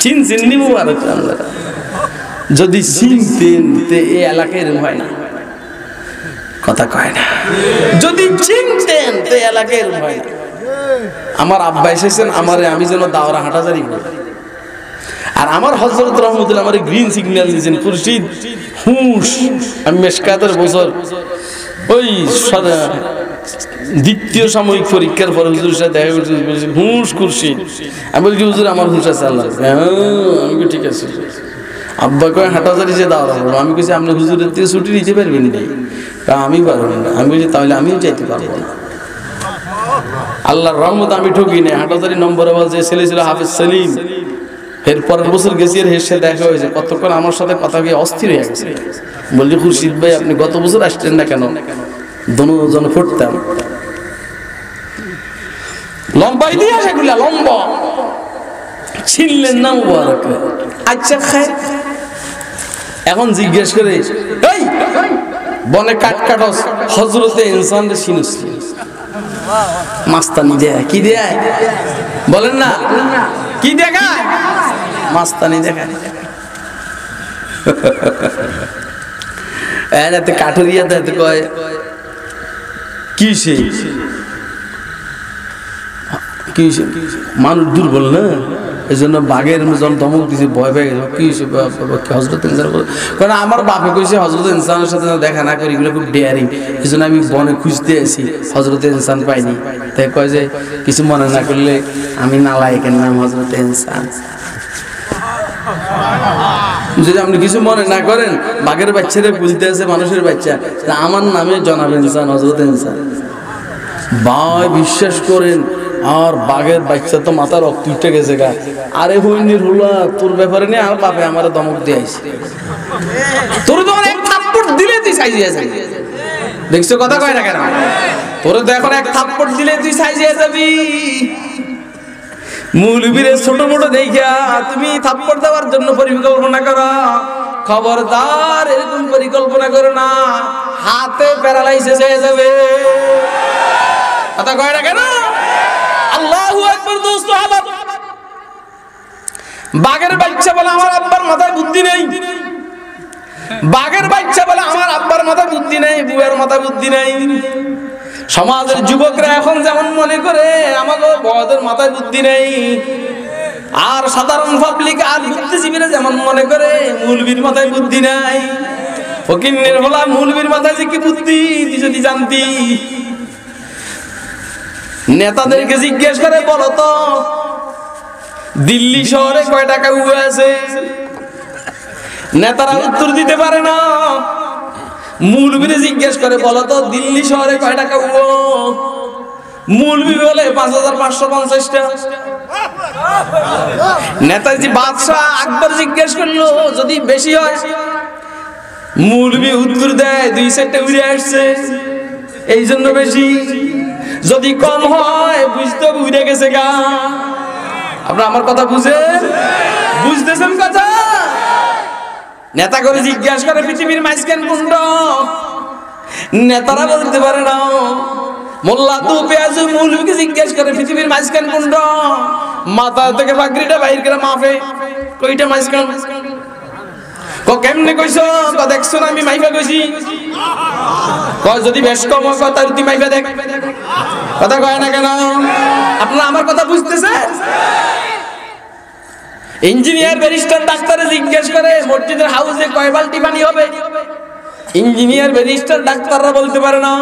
চিন চিন্নি মুবারক যদি চিনতেন তে এই এলাকায় এরকম হয় না, কথা কয় না? যদি চিনতেন তো এলাকায় এরকম হয় না। আমার আব্বা এসেছেন আমারে, আমি যেন দাওরা হাঁটাজারি করি, আর আমার হযরত রহমতুল্লাহ আমার গ্রিন সিগন্যাল দিয়েছেন, খুরশিদ হুঁশ। আমি মেশকাতের বছর ওই দ্বিতীয় সাময়িক পরীক্ষার পরে হুজুরের সাথে দেখা করছি, হুঁশ খুরশিদ। আমি বলছি হুজুর আমার হুঁশ আছে আল্লাহ। আমি ঠিক আছে। আব্বা কয় হাঁটাজারি যে দাওরা করবো, আমি বলছি আপনি হুজুরের থেকে ছুটি নিতে পারবেন না? আমি পারবো না। আমি বলছি তাহলে আমিও যাইতে পারবো না। আল্লাহর রহমত আমি ঠকি নাই। হাঁটাজারি নম্বর যে ছেলে ছিল হাফেজ সেলিম, এর পরের বছর গেছি, এর হেসে দেখা হয়েছে, কতক্ষণ আমার সাথে কথা গিয়ে অস্থির হয়ে গেছে। বলছি খুরশিদ ভাই আপনি গত বছর আসছেন না কেন? দুজন ফুটতাম লম্বাই দিয়ে সেগুলা লম্বা ছিনলেন না মুবারক। আচ্ছা খায় এখন জিজ্ঞেস করে, এই বনে কাট কাটস হযরতে ইনসানরে চিনুস? মাস্তানি দেয়, কি দেয় বলেন না? কি দেখায়? মাস্তানি দেখায়। এতে কাঠুরিয়া দেয়, কয় কি সে কি মানুষ দুর্বল না, এই জন্য বাঘের জন ধমক দিছে, ভয় পেয়ে গেছে। কি হযরত ইনসান, কারণ আমার বাপে কইছে হযরত ইনসানের সাথে দেখা না করি, এগুলো খুব ডেয়ারিং। এই জন্য আমি বনে খুঁজতে আসি, হযরত ইনসান পাইনি। তাই কয় যে কিছু মনে না করলে আমি নালায়েকের নাম হযরত ইনসান। যদি আপনি কিছু মনে না করেন, বাঘের বাচ্চারে বুঝতে আছে মানুষের বাচ্চা, আমার নামে জনাব ইনসান, হযরত ইনসান। ভাই বিশ্বাস করেন, আর বাঘের বাচ্চা তো মাথা রক্ত উঠে গেছে গা। আরে হইনির হুলা, তোর ব্যাপারে নিয়ে আমার বাপে আমার ধমক দিয়ে আইছে, তোর তো এক থাপ্পড় দিলে তুই সাইজিয়ে যাবি। দেখছো কথা কয় না কেন? তোর তো এখন এক থাপ্পড় দিলে তুই সাইজিয়ে যাবি। মৌলবীরে ছোট মোটো দেখা তুমি থাপ্পড় দেওয়ার জন্য পরিকল্পনা করো, খবরদার এরকম পরিকল্পনা করো না, হাতে প্যারালাইসিস হয়ে যাবে। কথা কয় না কেন? আল্লাহু আকবার। দোস্ত আমার বাঘের বাচ্চা বলে আমার আব্বার মাথায় বুদ্ধি নেই, বাঘের বাচ্চা বলে আমার আব্বার মাথায় বুদ্ধি নেই, বুয়ের মাথায় বুদ্ধি নেই। সমাজের যুবকরা এখন যেমন মনে করে আমাকে বড়দের মাথায় বুদ্ধি নেই, আর সাধারণ পাবলিক আর বুদ্ধিজীবীরা যেমন মনে করে মৌলবীর মাথায় বুদ্ধি নাই। ফকিন্নের হলা মৌলবীর মাথায় যে কি বুদ্ধি তুই যদি জানতি। নেতাদেরকে জিজ্ঞেস করে বলো তো দিল্লি শহরে কয় টাকা উবে আছে, নেতারা উত্তর দিতে পারে না। মৌলবীরে জিজ্ঞেস করে বলো তো দিল্লি শহরে কয় টাকা উবো, মৌলবী বলে 5550টা। নেতাজি বাদশাহ আকবর জিজ্ঞেস করলো যদি বেশি হয়, মৌলবী উত্তর দেয় 2 সেটে উড়ে আসছে এই জন্য বেশি, যদি কম হয় বুঝতে উড়ে গেছে গা। আপনারা আমার কথা বুঝতেছেন কথা? নেতা করে জিজ্ঞাসা করে পৃথিবীর মাঝখান কোনটা, নেতারা বলতে পারে না। মোল্লা তো পেঁয়াজ মৌলবীকে জিজ্ঞাসা করে পৃথিবীর মাঝখান কোনটা, মাথা থেকে পাগড়িটা বাইর করে মাপে কইটা মাঝখান। কেমনে কইছো? দেখছো না আমি মাইফা কইছি। যদি বেশ কম হয় তাহলে তুই মাইফা দেখ। কথা কয় না কেন? আপনারা আমার কথা বুঝতেছেন? ইঞ্জিনিয়ার ব্যারিস্টার ডাক্তারে জিজ্ঞেস করে মসজিদের হাউসে কয় বালতি পানি হবে, ইঞ্জিনিয়ার ব্যারিস্টার ডাক্তাররা বলতে পারে না।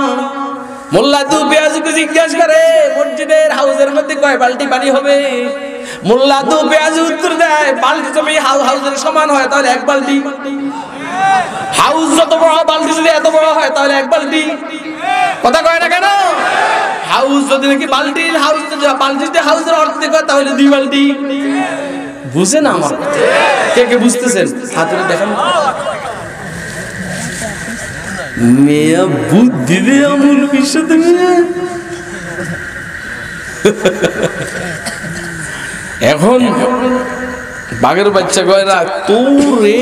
মোল্লা দু পেঁয়াজকে জিজ্ঞেস করে মসজিদের হাউসের মধ্যে কয় বালতি পানি হবে, মোল্লা দু পেঁয়াজ উত্তর দেয় বালতি তুমি হাউসের সমান হয় তাহলে 1 বালতি, হাউস যত বড় বালতি যদি এত বড় হয় তাহলে 1 বালতি। কথা কয় না কেন? হাউস যদি নাকি বালতির হাউস বালতিতে হাউসের অর্ধেক হয় তাহলে 2 বালতি। বুঝেন আমার কে কে বুঝতেছেন? হাতে দেখেন। মেয়া বুদ্ধি দে আমল বিশ্বতে এখন বাঘের বাচ্চা কয়রা তোরে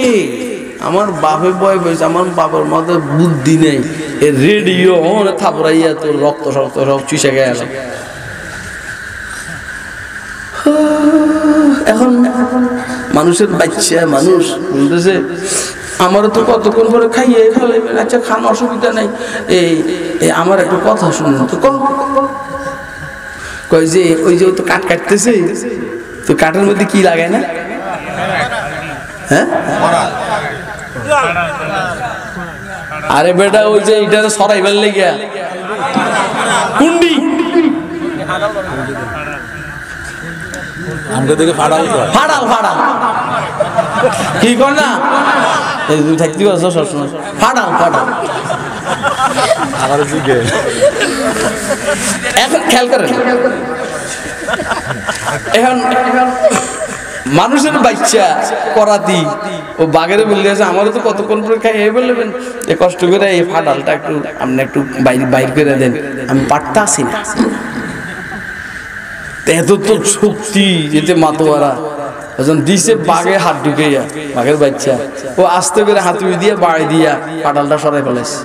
আমার বাপে বয় বয়স, আমার বাবার মাথায় বুদ্ধি নেই, রেডিও থাপড়াইয়া তোর রক্ত শক্ত সব চুষে গেল। এখন মানুষের বাচ্চা মানুষ বলতেছে আমারও তো কতক্ষণ পরে খাইয়ে ফেলাইবেন, আচ্ছা খান অসুবিধা নাই, এই আমার একটা কথা শুনুন তো। কয় যে ওই যে তো কাঠ কাটতেছে, তো কাঠের মধ্যে কি লাগায় না? হ্যাঁ আরে বেটা ওই যে এটা সরাইবার লেগে কুন্ডি ফাড়াল কি কর না থাকতে পারছো সবসময় ফাড়াল এখন খেয়াল করেন, এখন মানুষের বাচ্চা করাতি ও বাঘের বললে আছে আমারও তো কতক্ষণ পরে খাই এই বললেন কষ্ট করে এই ফাটালটা একটু আপনি একটু বাইর করে দেন, আমি পারতে আসি না। এত তো শক্তি যেতে মাতোয়ারা যখন দিছে বাঘে হাত ঢুকে বাঘের বাচ্চা ও আস্তে করে হাতুড়ি দিয়ে বাড়ি দিয়া ফাটালটা সরাই ফেলাইছে।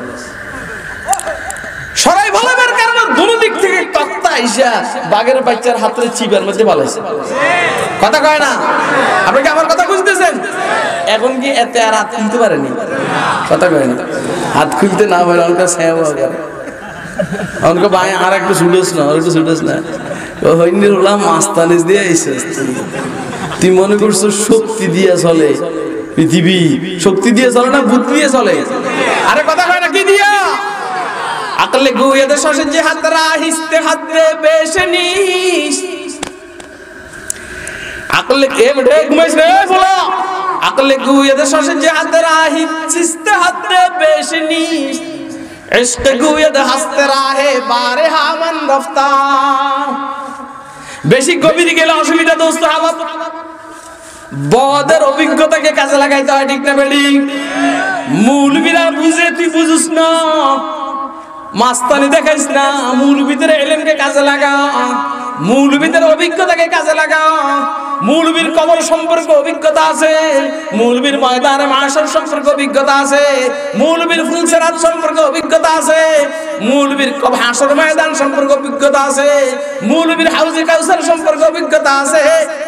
সরাই ফেলাবার কারণে দুনো দিক থেকে তক্তা আইসা বাঘের বাচ্চার হাতের চিপার মধ্যে ফেলাইছে। কথা কয় না? আপনি কি আমার কথা বুঝতেছেন? এখন কি এতে আর হাত খুলতে পারেনি? কথা কয় না? হাত খুলতে না পারে অনেক সেবা করে অনেক ভাই আর একটু ছুটেছ না, আর একটু ছুটেছ না, হইনি হলাম মাস্তানিস দিয়ে আইসে তুমি মনে করছো শক্তি দিয়ে চলে পৃথিবী? শক্তি দিয়ে চলে না, বুদ্ধি দিয়ে চলে। আরে কথা হয় না, কি দিয়া? আকলে গুয়েদে শশে যে হাতরা হিস্তে হাতরে বেশনিস আকলে কে বড়ে ঘুমাইছ রে বলো। আকলে গুয়েদে শশে যে হাতরা হিস্তে হাতরে বেশনিস ইশক গুয়েদ হাসতে রাহে বারে হামান রফতা। বেশি গভীর গেলে অসুবিধা দোস্ত। আমার বদের অভিজ্ঞতাকে কাজে লাগাইতে হয়, ঠিক না বেডি? মৌলবীরা বুঝে তুই বুঝিস না, মাস্তানি দেখাইস না। মৌলবীদের ইলমকে কাজে লাগা, মৌলবীদের অভিজ্ঞতাকে কাজে লাগা। মৌলবীর কবর সম্পর্কে অভিজ্ঞতা আছে, মৌলবীর ময়দানে মাশার সম্পর্কে অভিজ্ঞতা আছে, মৌলবীর ফুলসেরাত সম্পর্কে অভিজ্ঞতা আছে, মৌলবীর হাশর ময়দান সম্পর্কে অভিজ্ঞতা আছে, মৌলবীর হাউজে কাউসার সম্পর্কে অভিজ্ঞতা আছে।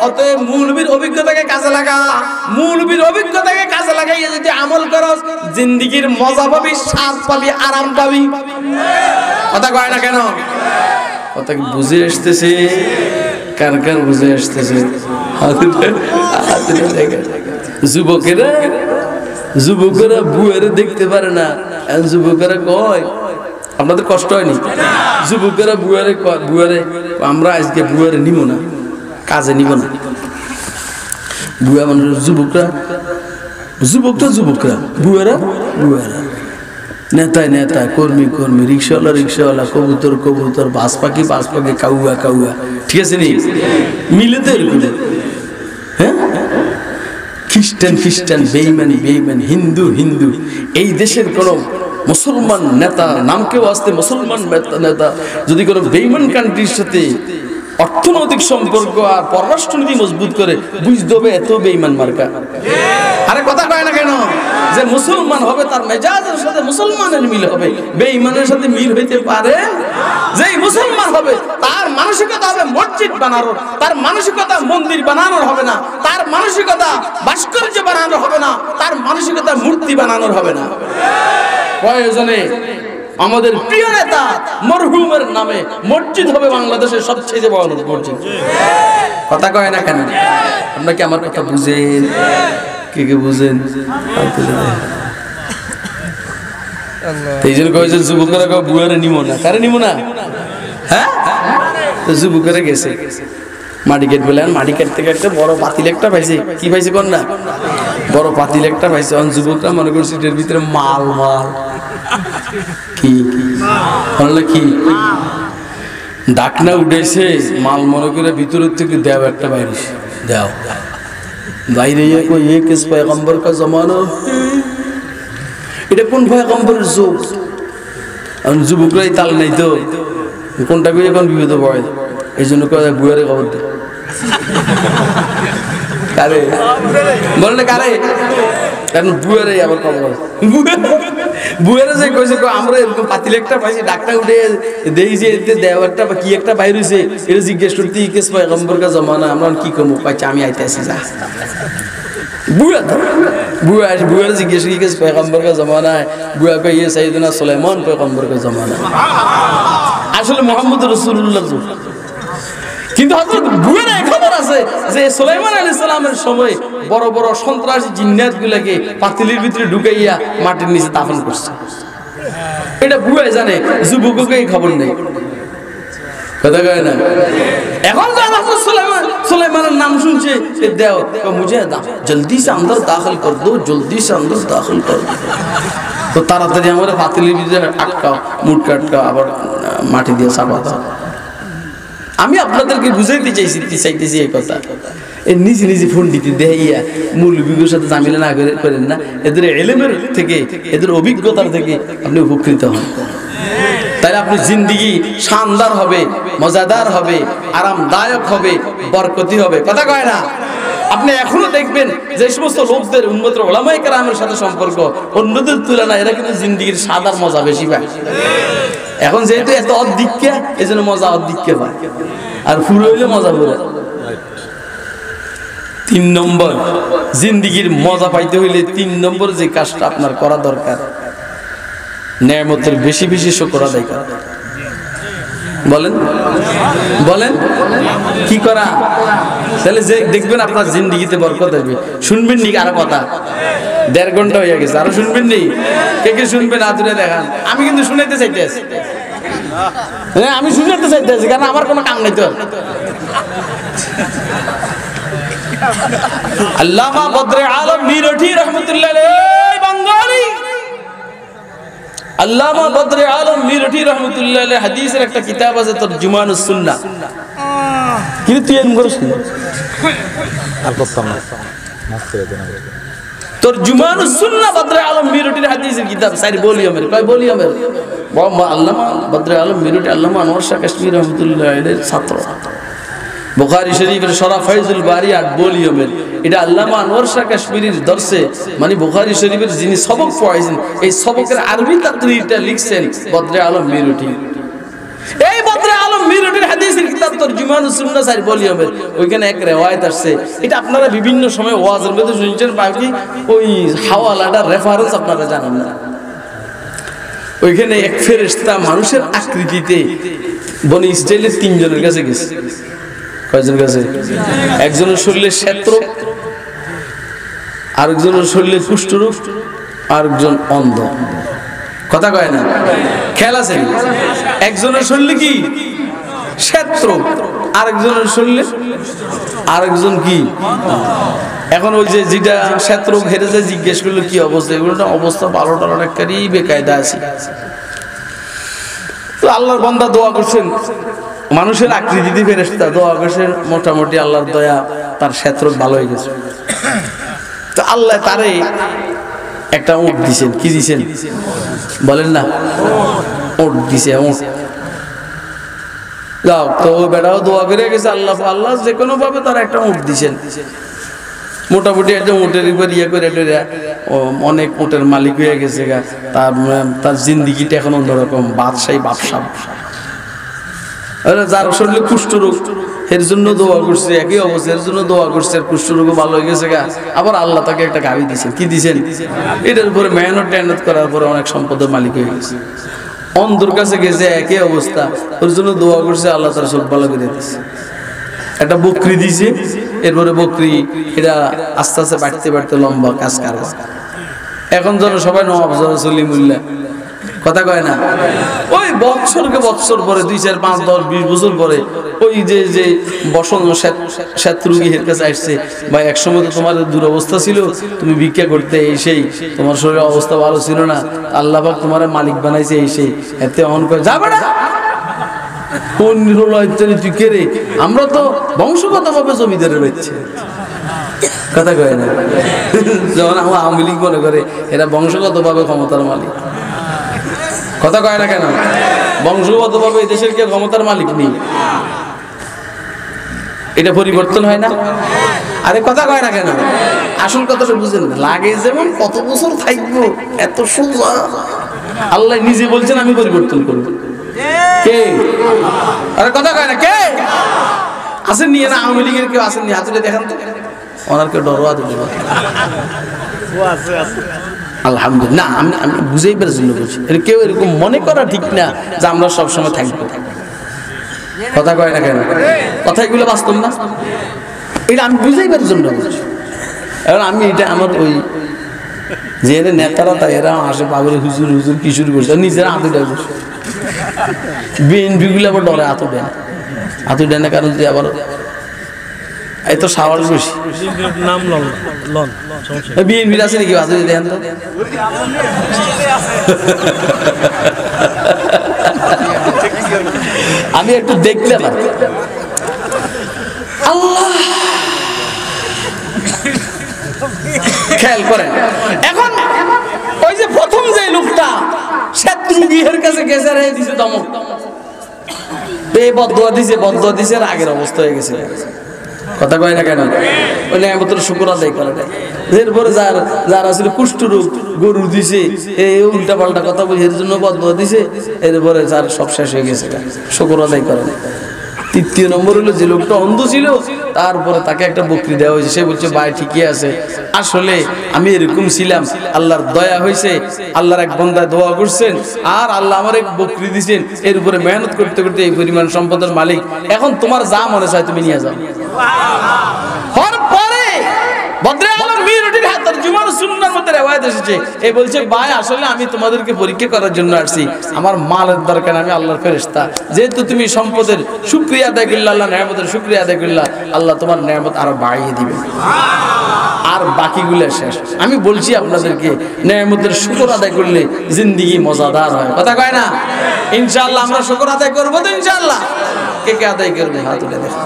অতএব মৌলবীর অভিজ্ঞতাকে কাজে লাগা। মৌলবীর অভিজ্ঞতাকে কাজে লাগাইয়ে যদি আমল করস, জিন্দেগির মজা পাবি, স্বাদ পাবি, আরাম পাবি। কথা কয় না কেন? কথা কি বুঝে আসতেছে? কার কার বুঝে আসতেছে? যুবকেরা বুয়ারে দেখতে পারে না, যুবকেরা কয় আপনাদের কষ্ট হয়নি? যুবকেরা বুয়ারে আমরা আজকে বুয়ারে নিব না, কাজে নিব না। বুয়া মানুষ যুবকরা বুয়ারা নেতায় নেতা, কর্মী কর্মী, রিক্সাওয়ালা, কবুতর, বাস পাখি কাউয়া। ঠিক আছে নি? মিলে তো এরকম। হ্যাঁ, খ্রিস্টান বেঈমান, হিন্দু। এই দেশের কোন মুসলমান নেতা, নামকেও আসতে মুসলমান নেতা, যদি কোনো বেঈমান কান্ট্রির সাথে অর্থনৈতিক সম্পর্ক আর পররাষ্ট্রনীতি মজবুত করে, বুঝতে হবে এত বেঈমান মার্কা। আরে কথা কয় না কেন? যে মুসলমান হবে তার মেজাজের সাথে মুসলমানের মিল হবে, বেঈমানের সাথে মিল হইতে পারে? যেই মুসলমান হবে তার মানসিকতা হবে মসজিদ বানানোর, তার মানসিকতা মন্দির বানানোর হবে না, তার মানসিকতা ভাস্কর্য বানানোর হবে না, তার মানসিকতা মূর্তি বানানোর হবে না। প্রয়োজনে আমাদের প্রিয় নেতা মরহুমের নামে মসজিদ হবে বাংলাদেশের সবচেয়ে বড় মসজিদ। কথা কয় না কেন? আপনারা কি আমার কথা বুঝেন? কে বুঝেন? এই জন্য কয়েছে যুবকেরা বুয়ারে নিব না। কারে নিব না? হ্যাঁ, যুবকেরা গেছে মাটি কেট বলেন, মাটি কাটতে কাটতে বড় পাতিল একটা পাইছে। কি পাইছে কোন না? বড় পাতিল একটা পাইছে। যুবকরা মনে করছে এর ভিতরে মাল কি ডাকনা উঠেছে, মাল মনে করে ভিতরের থেকে দেও একটা বাইরে দেও বাইরে। ये किस पैगंबर का जमाना? এটা কোন পয়গম্বরের যুগ? যুবকরাই তাল নাই তো কোনটা কই এখন বিপদ পড়ে। এই জন্য কয় বুয়ারে খবর দে। কারে বললে কারে? কারণ বুয়ারে আবার খবর। বুয়ারে যে কইছে আমরা এরকম পাতিল একটা পাইছি, ডাকটা উঠে দেই যে এতে দেওয়ারটা বা কি একটা বাইরে হইছে, এটা জিজ্ঞেস করতে কিস পয়গম্বর কা জামানা। আমরা কি কমু? কইছে আমি আইতাছি যা। বুয়া জিজ্ঞেস কি কিস পয়গম্বর কা জামানা? বুয়া কই ये सैयदना सुलेमान পয়গম্বর কা জামানা। আসলে মুহাম্মদ রাসূলুল্লাহ। কিন্তু হযরত বুয়ার খবর আছে যে সুলাইমান আলাইহিস সালামের সময় বড় বড় সন্ত্রাসী জিন্নাতগুলোকে পাতিলের ভিতরে ঢুকাইয়া মাটির নিচে দাফন করছে। এটা বুয়া জানে, যুবককে এই খবর নেই। কথা কয় না? এখন হযরত সুলাইমানের নাম শুনছে, দেও মুঝে জলদি সে अंदर दाखिल कर दो, जल्दी से अंदर दाखिल कर दो। তো তাড়াতাড়ি আমরা পাতিলের ভিতরে আটকাও, মুটকা আটকাও, আবার মাটি দিয়ে চাপা দাও। আমি আপনাদেরকে বুঝাইতে চাইতেছি এই কথা। এই নিজে ফোন দিতে দেয়া মৌলবীদের সাথে ঝামেলা না করেন না। এদের ইলমের থেকে, এদের অভিজ্ঞতার থেকে আপনি উপকৃত হন। তাহলে আপনি জিন্দেগি শানদার হবে, মজাদার হবে, আরামদায়ক হবে, বরকতি হবে। কথা কয় না? আপনি এখনো দেখবেন যে সমস্ত লোকদের উন্নত ওলামায়ে কেরামের সাথে সম্পর্ক অন্যদের তুলনায় এরা কিন্তু জিন্দেগির সাদার মজা বেশি পায়। এখন যেহেতু এত অধিক্যা, এই জন্য মজা অধিক্যা পায়, আর পুরো হইলে মজা পুরো। 3 নম্বর, জিন্দেগির মজা পাইতে হইলে 3 নম্বর যে কাজটা আপনার করা দরকার, নেয়ামতের বেশি বেশি শুকর আদায় করা। বলেন বলেন কি করা? তাহলে যে দেখবেন আপনার জিন্দেগিতে বরকত আসবে। শুনবেন নি আরো কথা? 1.5 ঘন্টা হয়ে গেছে, আরো শুনবেন নি? কে কে শুনবেন আদুরে দেখান। আমি কিন্তু শুনাইতে চাইতেছি, হ্যাঁ আমি শুনাইতে চাইতেছি, কারণ আমার কোনো কাম নাই তো। আল্লামা বদরে আলম মিরঠি রহমতুল্লাহ আলাইহি বাঙালি, আল্লামা বদরে আলম মিরঠি রহমতুল্লাহ আলাইহি হাদিসের একটা কিতাব আছে তরজুমানুস সুন্নাহ। কিন্তু তুই এমন করিস না, আর করতাম না। তরজুমানুস সুন্নাহ বদরে আলম মিরঠির হাদিসের কিতাব, 4 ভলিউমের। কয় ভলিউমের? আল্লামা বদরে আলম মিরঠি আল্লামা আনোয়ার শাহ কাশ্মীর রহমতুল্লাহ আলাইহির ছাত্র। বুখারী শরীফের শরহ ফায়জুল বারি 8 ভলিউমের। এটা আল্লামা আনোয়ার শাহ কাশ্মীরির দর্শে, মানে বুখারী শরীফের যিনি সবক পড়াইছেন, এই সবকের আরবি তাকরীরটা লিখছেন বদরে আলম মিরঠি। এই বদরে আলম মিরঠির হাদিসের কিতাব তরজুমানুস সুন্নাহ 4 ভলিউমের। ওইখানে এক রিওয়ায়াত আসছে, এটা আপনারা বিভিন্ন সময় ওয়াজের মধ্যে শুনছেন, বাকি ওই হাওয়ালাটা রেফারেন্স আপনারা জানেন না। ওইখানে এক ফেরেশতা মানুষের আকৃতিতে বনি ইসরাইলের 3 জনের কাছে গেছে। কয়জন কাছে? একজনের শরীরে শ্বেতরোগ, আরেকজনের শরীরে কুষ্ঠরোগ, আরেকজন অন্ধ। কথা কয় না? খেয়াল আছে? একজনের শরীরে কি শ্বেতরোগ, আরেকজনের শরীরে আরেকজন কি। এখন ওই যে যেটা শ্বেতরোগ হেরে যায়, জিজ্ঞেস করলো কি অবস্থা, এগুলোটা অবস্থা ভালো টালো একটারই বেকায়দা আছে। তো আল্লাহর বান্দা দোয়া করছেন, মানুষের আকৃতিতে ফেরেশতা দোয়া করছেন, মোটামুটি আল্লাহর দয়া তার শ্বেতরোগ ভালো হয়ে গেছে। তো আল্লাহ তারে একটা উট দিছেন। কি দিছেন বলেন না? উট দিছে। উট যাও তো বেটাও দোয়া করে গেছে, আল্লাহ আল্লাহ যে কোনো ভাবে তার একটা উট দিছেন। মোটামুটি একটা উটের উপর ইয়ে করে অনেক উটের মালিক হয়ে গেছে। তার জিন্দিগিটা এখন অন্যরকম, বাদশাহী বাদশাহ। যার শরীরে কুষ্ঠরোগ, এর জন্য দোয়া করছে, একই অবস্থা, এর জন্য দোয়া করছে, কুষ্ঠরোগও ভালো হয়ে গেছে। আবার আল্লাহ তাকে একটা গাভী দিয়েছেন। কি দিয়েছেন? এটার উপরে মেহনত করার পরে অনেক সম্পদের মালিক হয়ে গেছে। অন্ধর কাছে গেছে, একই অবস্থা, ওর জন্য দোয়া করছে, আল্লাহ তার সব ভালো করে দিয়েছে। একটা বকরি দিয়েছে, এরপরে বকরি এটা আস্তে আস্তে বাড়তে বাড়তে লম্বা কাজ কারবার। এখন যেন সবাই নবাব সলিমুল্লাহ। কথা কয় না? ওই বছরকে বছর পরে 2, 4, 5, 10, 20 বছর পরে ওই যে বসন্ত শ্বেতরোগী এর কাছে আসছে, ভাই একসময় তো তোমার দুরবস্থা ছিল, তুমি ভিক্ষা করতে, এই সেই তোমার শরীরের অবস্থা ভালো ছিল না, আল্লাহ পাক তোমার মালিক বানাইছে, এই সেই। এতে অন করে যাবে না, কোন নিরলয় তুই কে রে? আমরা তো বংশগতভাবে জমিদারের বাচ্চা। কথা কয় না? যেমন আমার আওয়ামী লীগ মনে করে এরা বংশগতভাবে ক্ষমতার মালিক। কথা কয় না কেন? বংশগতভাবে এই দেশের কেউ ক্ষমতার মালিক নেই। এটা পরিবর্তন হয় না? আরে কথা কয় না কেন? আসল কথাটা বুঝেন, লাগে যেমন কত বছর থাকবো এত সোজা। আল্লাহ নিজে বলছেন আমি পরিবর্তন করবো। কে? আরে কথা কয় না, কে আসেন নিয়ে না? আওয়ামী লীগের কেউ আসেননি? হাতুড়ে দেখান তো, ওনার কেউ ডরোয়া দেবে। আলহামদুলিল্লাহ, আমি বুঝাইবার জন্য বলছি, কেউ এরকম মনে করা ঠিক না যে আমরা সবসময় থাকবো। কথা কয় না কেন? কথাগুলো বাস্তব না, এটা আমি বুঝাইবার জন্য বলছি। এবার আমি এটা আমার ওই যে নেতারা তাই এরা আসে পাগলে হুজুর হুজুর কি শুরু করছে, নিজেরা হাতে দেয় বসে। বিএনপি গুলো আবার ডরে হাতু দেয়, হাতু দেয় না কারণ যে আবার এই তো সাওয়ার বেশি নাম বিএনপির আছে নাকি? হাতু দেন তো। আমি একটু দেখতে পারি। আল্লাহ খেয়াল করেন, এখন ওই যে প্রথম যে লোকটা শত্রুগীর কাছে গেছে রে দিছে দমক, বদদুয়া দিছে, আগের অবস্থা হয়ে গেছে। কথা কয় না কেন? ওই নেয়ামতের শুকর আদায় করে না। এরপরে যার আসলে কুষ্ঠরোগ গরু দিছে, এই উল্টা পাল্টা কথা বলে এর জন্য বদদুয়া দিছে, এরপরে যার সব শেষ হয়ে গেছে, শুকর আদায় করে না। তৃতীয় নম্বর হলো যে লোকটা অন্ধ ছিল, তারপরে তাকে একটা বকরি দেওয়া হয়েছে। সে বলছে ভাই ঠিকই আছে, আসলে আমি এরকম ছিলাম, আল্লাহর দয়া হয়েছে, আল্লাহর এক বান্দা দোয়া করছেন আর আল্লাহ আমার এক বকরি দিয়েছেন, এর উপরে মেহনত করতে করতে এই পরিমাণ সম্পদের মালিক, এখন তোমার যা মনে চায় তুমি নিয়ে যাও। বদরে আলম মিরুটির হাতের জুমার সুন্নাহর মধ্যে রওয়ায়াত এসেছে, এই বলছে ভাই আসলে আমি তোমাদেরকে পরীক্ষা করার জন্য আসছি, আমার মালের দরকার, আমি আল্লাহর ফেরেশতা, যেহেতু তুমি সম্পদের শুকরিয়া আদায় করলে, আল্লাহ নেয়ামতের শুকরিয়া আদায় করলে, আল্লাহ তোমার নেয়ামত আরো বাড়িয়ে দিবে, আর বাকিগুলো শেষ। আমি বলছি আপনাদেরকে নেয়ামতের শুকর আদায় করলে জিন্দেগি মজাদার হয়, কথা কয় না? ইনশাআল্লাহ আমরা শুকর আদায় করবো তো ইনশাআল্লাহ। কে কে আদায় করবে হাত তুলে দেখো।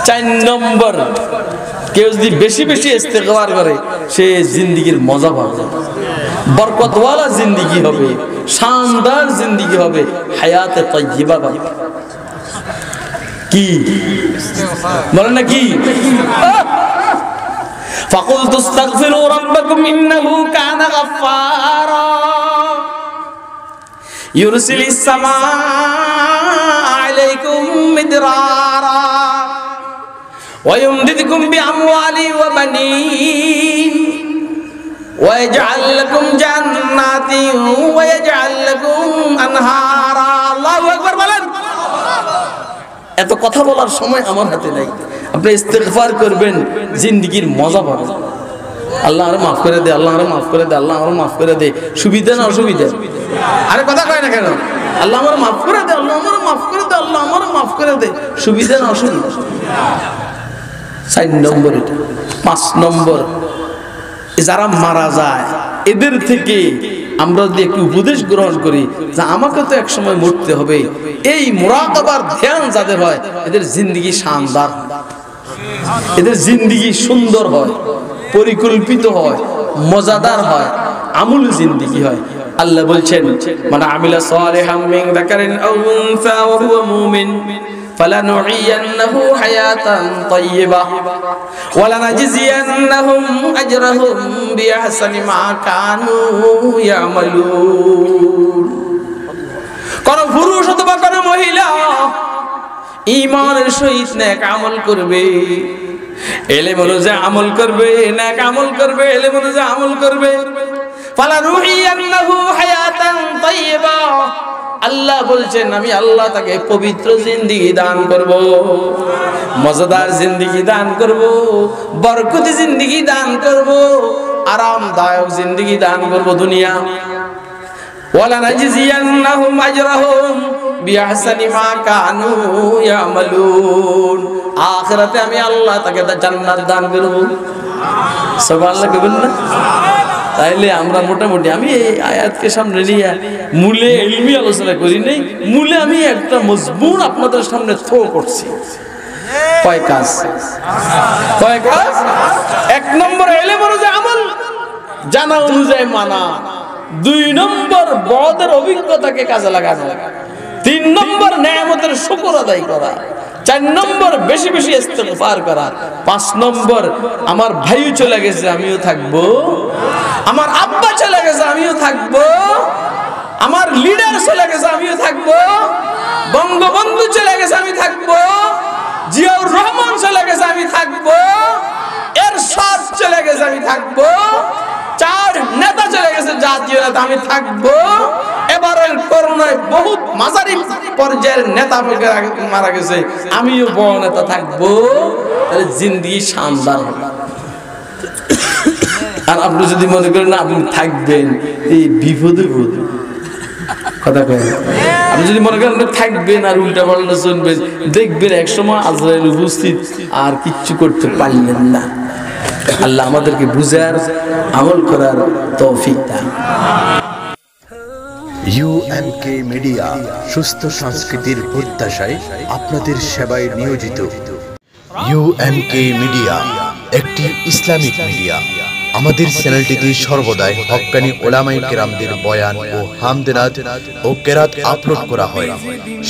4 নম্বর, কেউ যদি বেশি বেশি ইস্তেগফার করে সে জিন্দেগির মজা পাবে, বরকতওয়ালা জিন্দেগি হবে, শানদার জিন্দেগি হবে, হায়াতে তাইয়্যিবা পাবে। কি বলেন না কি? فقلت استغفروا ربكم إنه كان غفارا يرسل السماء عليكم مدرارا ويمددكم بأموال وبنين ويجعل لكم جنات ويجعل لكم أنهارا الله أكبر বলেন। এত কথা বলার সময় আমার হাতে নাই, আপনি ইস্তেগফার করবেন, জিন্দেগির মজা পাবেন। আল্লাহ আরে মাফ করে দে, আল্লাহ আরে মাফ করে দে, আল্লাহ আরে মাফ করে দে, সুবিধা না অসুবিধা? আরে কথা কয় না কেন? আল্লাহ আমার মাফ করে দে, আল্লাহ আমার মাফ করে দে, আল্লাহ আমার মাফ করে দে, সুবিধা না অসুবিধা? 4 নম্বর এটা। 5 নম্বর, যারা মারা যায় এদের থেকে আমরা যদি একটু উপদেশ গ্রহণ করি যে আমাকে তো এক সময় মরতে হবে, এই মুরাকাবার ধ্যান যাদের হয় এদের জিন্দেগি শানদার, এদের জিন্দেগি সুন্দর হয়, পরিকল্পিত হয়, মজাদার হয়, আমূল জিন্দেগি হয়। আল্লাহ বলছেন মান আমিলা সালিহাম মিন যাকারিন আও উনসা ওয়া হুয়া মুমিন ফালানুহিয়ান্নাহু হায়াতান তাইয়্যিবাহ ওয়া লানাজজিয়ান্নাহুম আজরাহুম বিআহসানি মা কানু ইয়ামালুন। কোন পুরুষ অথবা কোন মহিলা ঈমানের সহিত নেক আমল করবে, ইলম অনুযায়ী আমল করবে, নেক আমল করবে, ইলম অনুযায়ী আমল করবে, ফালানুহিয়ান্নাহু হায়াতান তাইয়্যিবা, আল্লাহ বলছেন আমি আল্লাহ তাকে পবিত্র জিন্দেগি দান করব, মজাদার জিন্দেগি দান করব, বরকতি জিন্দেগি দান করব, আরামদায়ক জিন্দেগি দান করব দুনিয়া। ওয়ালা নাজজিয়ান্নাহুম আজরাহুম বিআহসানি মা কানু ইয়ামালুন, আখিরাতে আমি আল্লাহ তাকে জান্নাত দান করব। সুবহানাল্লাহ কইবেন না? তাইলে আমরা মোটামুটি, আমি এই আয়াতকে সামনে নিয়ে মূলে ইলমি আলোচনা করি নাই, মূলে আমি একটা মজমুন আপনাদের সামনে থ্রো করছি। কয় কাজ? 1 নম্বর ইলম অনুযায়ী আমল, জানা অনুযায়ী মানা। 2 নম্বর বদের অভিজ্ঞতাকে কাজে লাগানো। 3 নম্বর নেয়ামতের শুকর আদায় করা। 4 নম্বর বেশি বেশি ইস্তেগফার করা। 5 নম্বর আমার ভাইও চলে গেছে আমিও থাকবো, আমার আব্বা চলে গেছে আমিও থাকবো, আমার লিডার চলে গেছে আমিও থাকবো, বঙ্গবন্ধু চলে গেছে আমি থাকবো, জিয়াউর রহমান চলে গেছে আমি থাকবো, এরশাদ চলে গেছে আমি থাকবো, 4 নেতা চলে গেছে জাতীয় নেতা আমি থাকবো, এবারের করোনায় বহুত মাঝারি পর্যায়ের নেতা মারা গেছে আমিও বড় নেতা থাকবো। তাহলে জিন্দেগি শানদার হবে। আর আপনি যদি মনে করেন না আপনি থাকবেন, এই বিপদে পড়বেন। কথা কয়, আপনি যদি মনে করেন থাকবেন আর উল্টা পাল্টা চলবেন, দেখবেন একসময় আজরাইল উপস্থিত আর কিচ্ছু করতে পারলেন না। আল্লাহ আমাদেরকে বুঝার আমল করার তৌফিক দান। UMK মিডিয়া, সুস্থ সংস্কৃতির প্রত্যাশায় আপনাদের সেবায় নিয়োজিত। UMK মিডিয়া একটি ইসলামিক মিডিয়া। আমাদের চ্যানেলটিতে সর্বদাই হক্কানি উলামায়ে কেরামদের বয়ান ও হামদনাত ও কেরাত আপলোড করা হয়।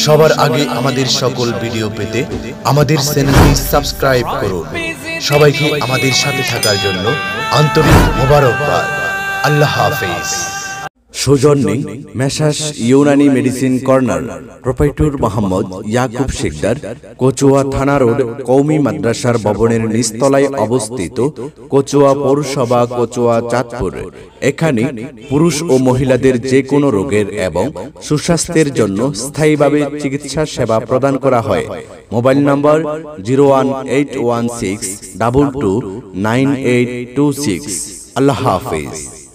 সবার আগে আমাদের সকল ভিডিও পেতে আমাদের চ্যানেলটি সাবস্ক্রাইব করুন। সবাইকে আমাদের সাথে থাকার জন্য আন্তরিক মোবারকবাদ। আল্লাহ হাফেজ। সৌজন্যে Messrs Unani medicine corner, proprietor Mohammad Yakub Sikdar, Kachua থানা রোড, কওমি মাদ্রাসার ভবনের নিচতলায় অবস্থিত, কচুয়া পৌরসভা, কচুয়া, চাঁদপুর। এখানে পুরুষ ও মহিলাদের যে কোনো রোগের এবং সুস্বাস্থ্যের জন্য স্থায়ীভাবে চিকিৎসা সেবা প্রদান করা হয়। মোবাইল নম্বর 01816229826। আল্লাহ হাফেজ।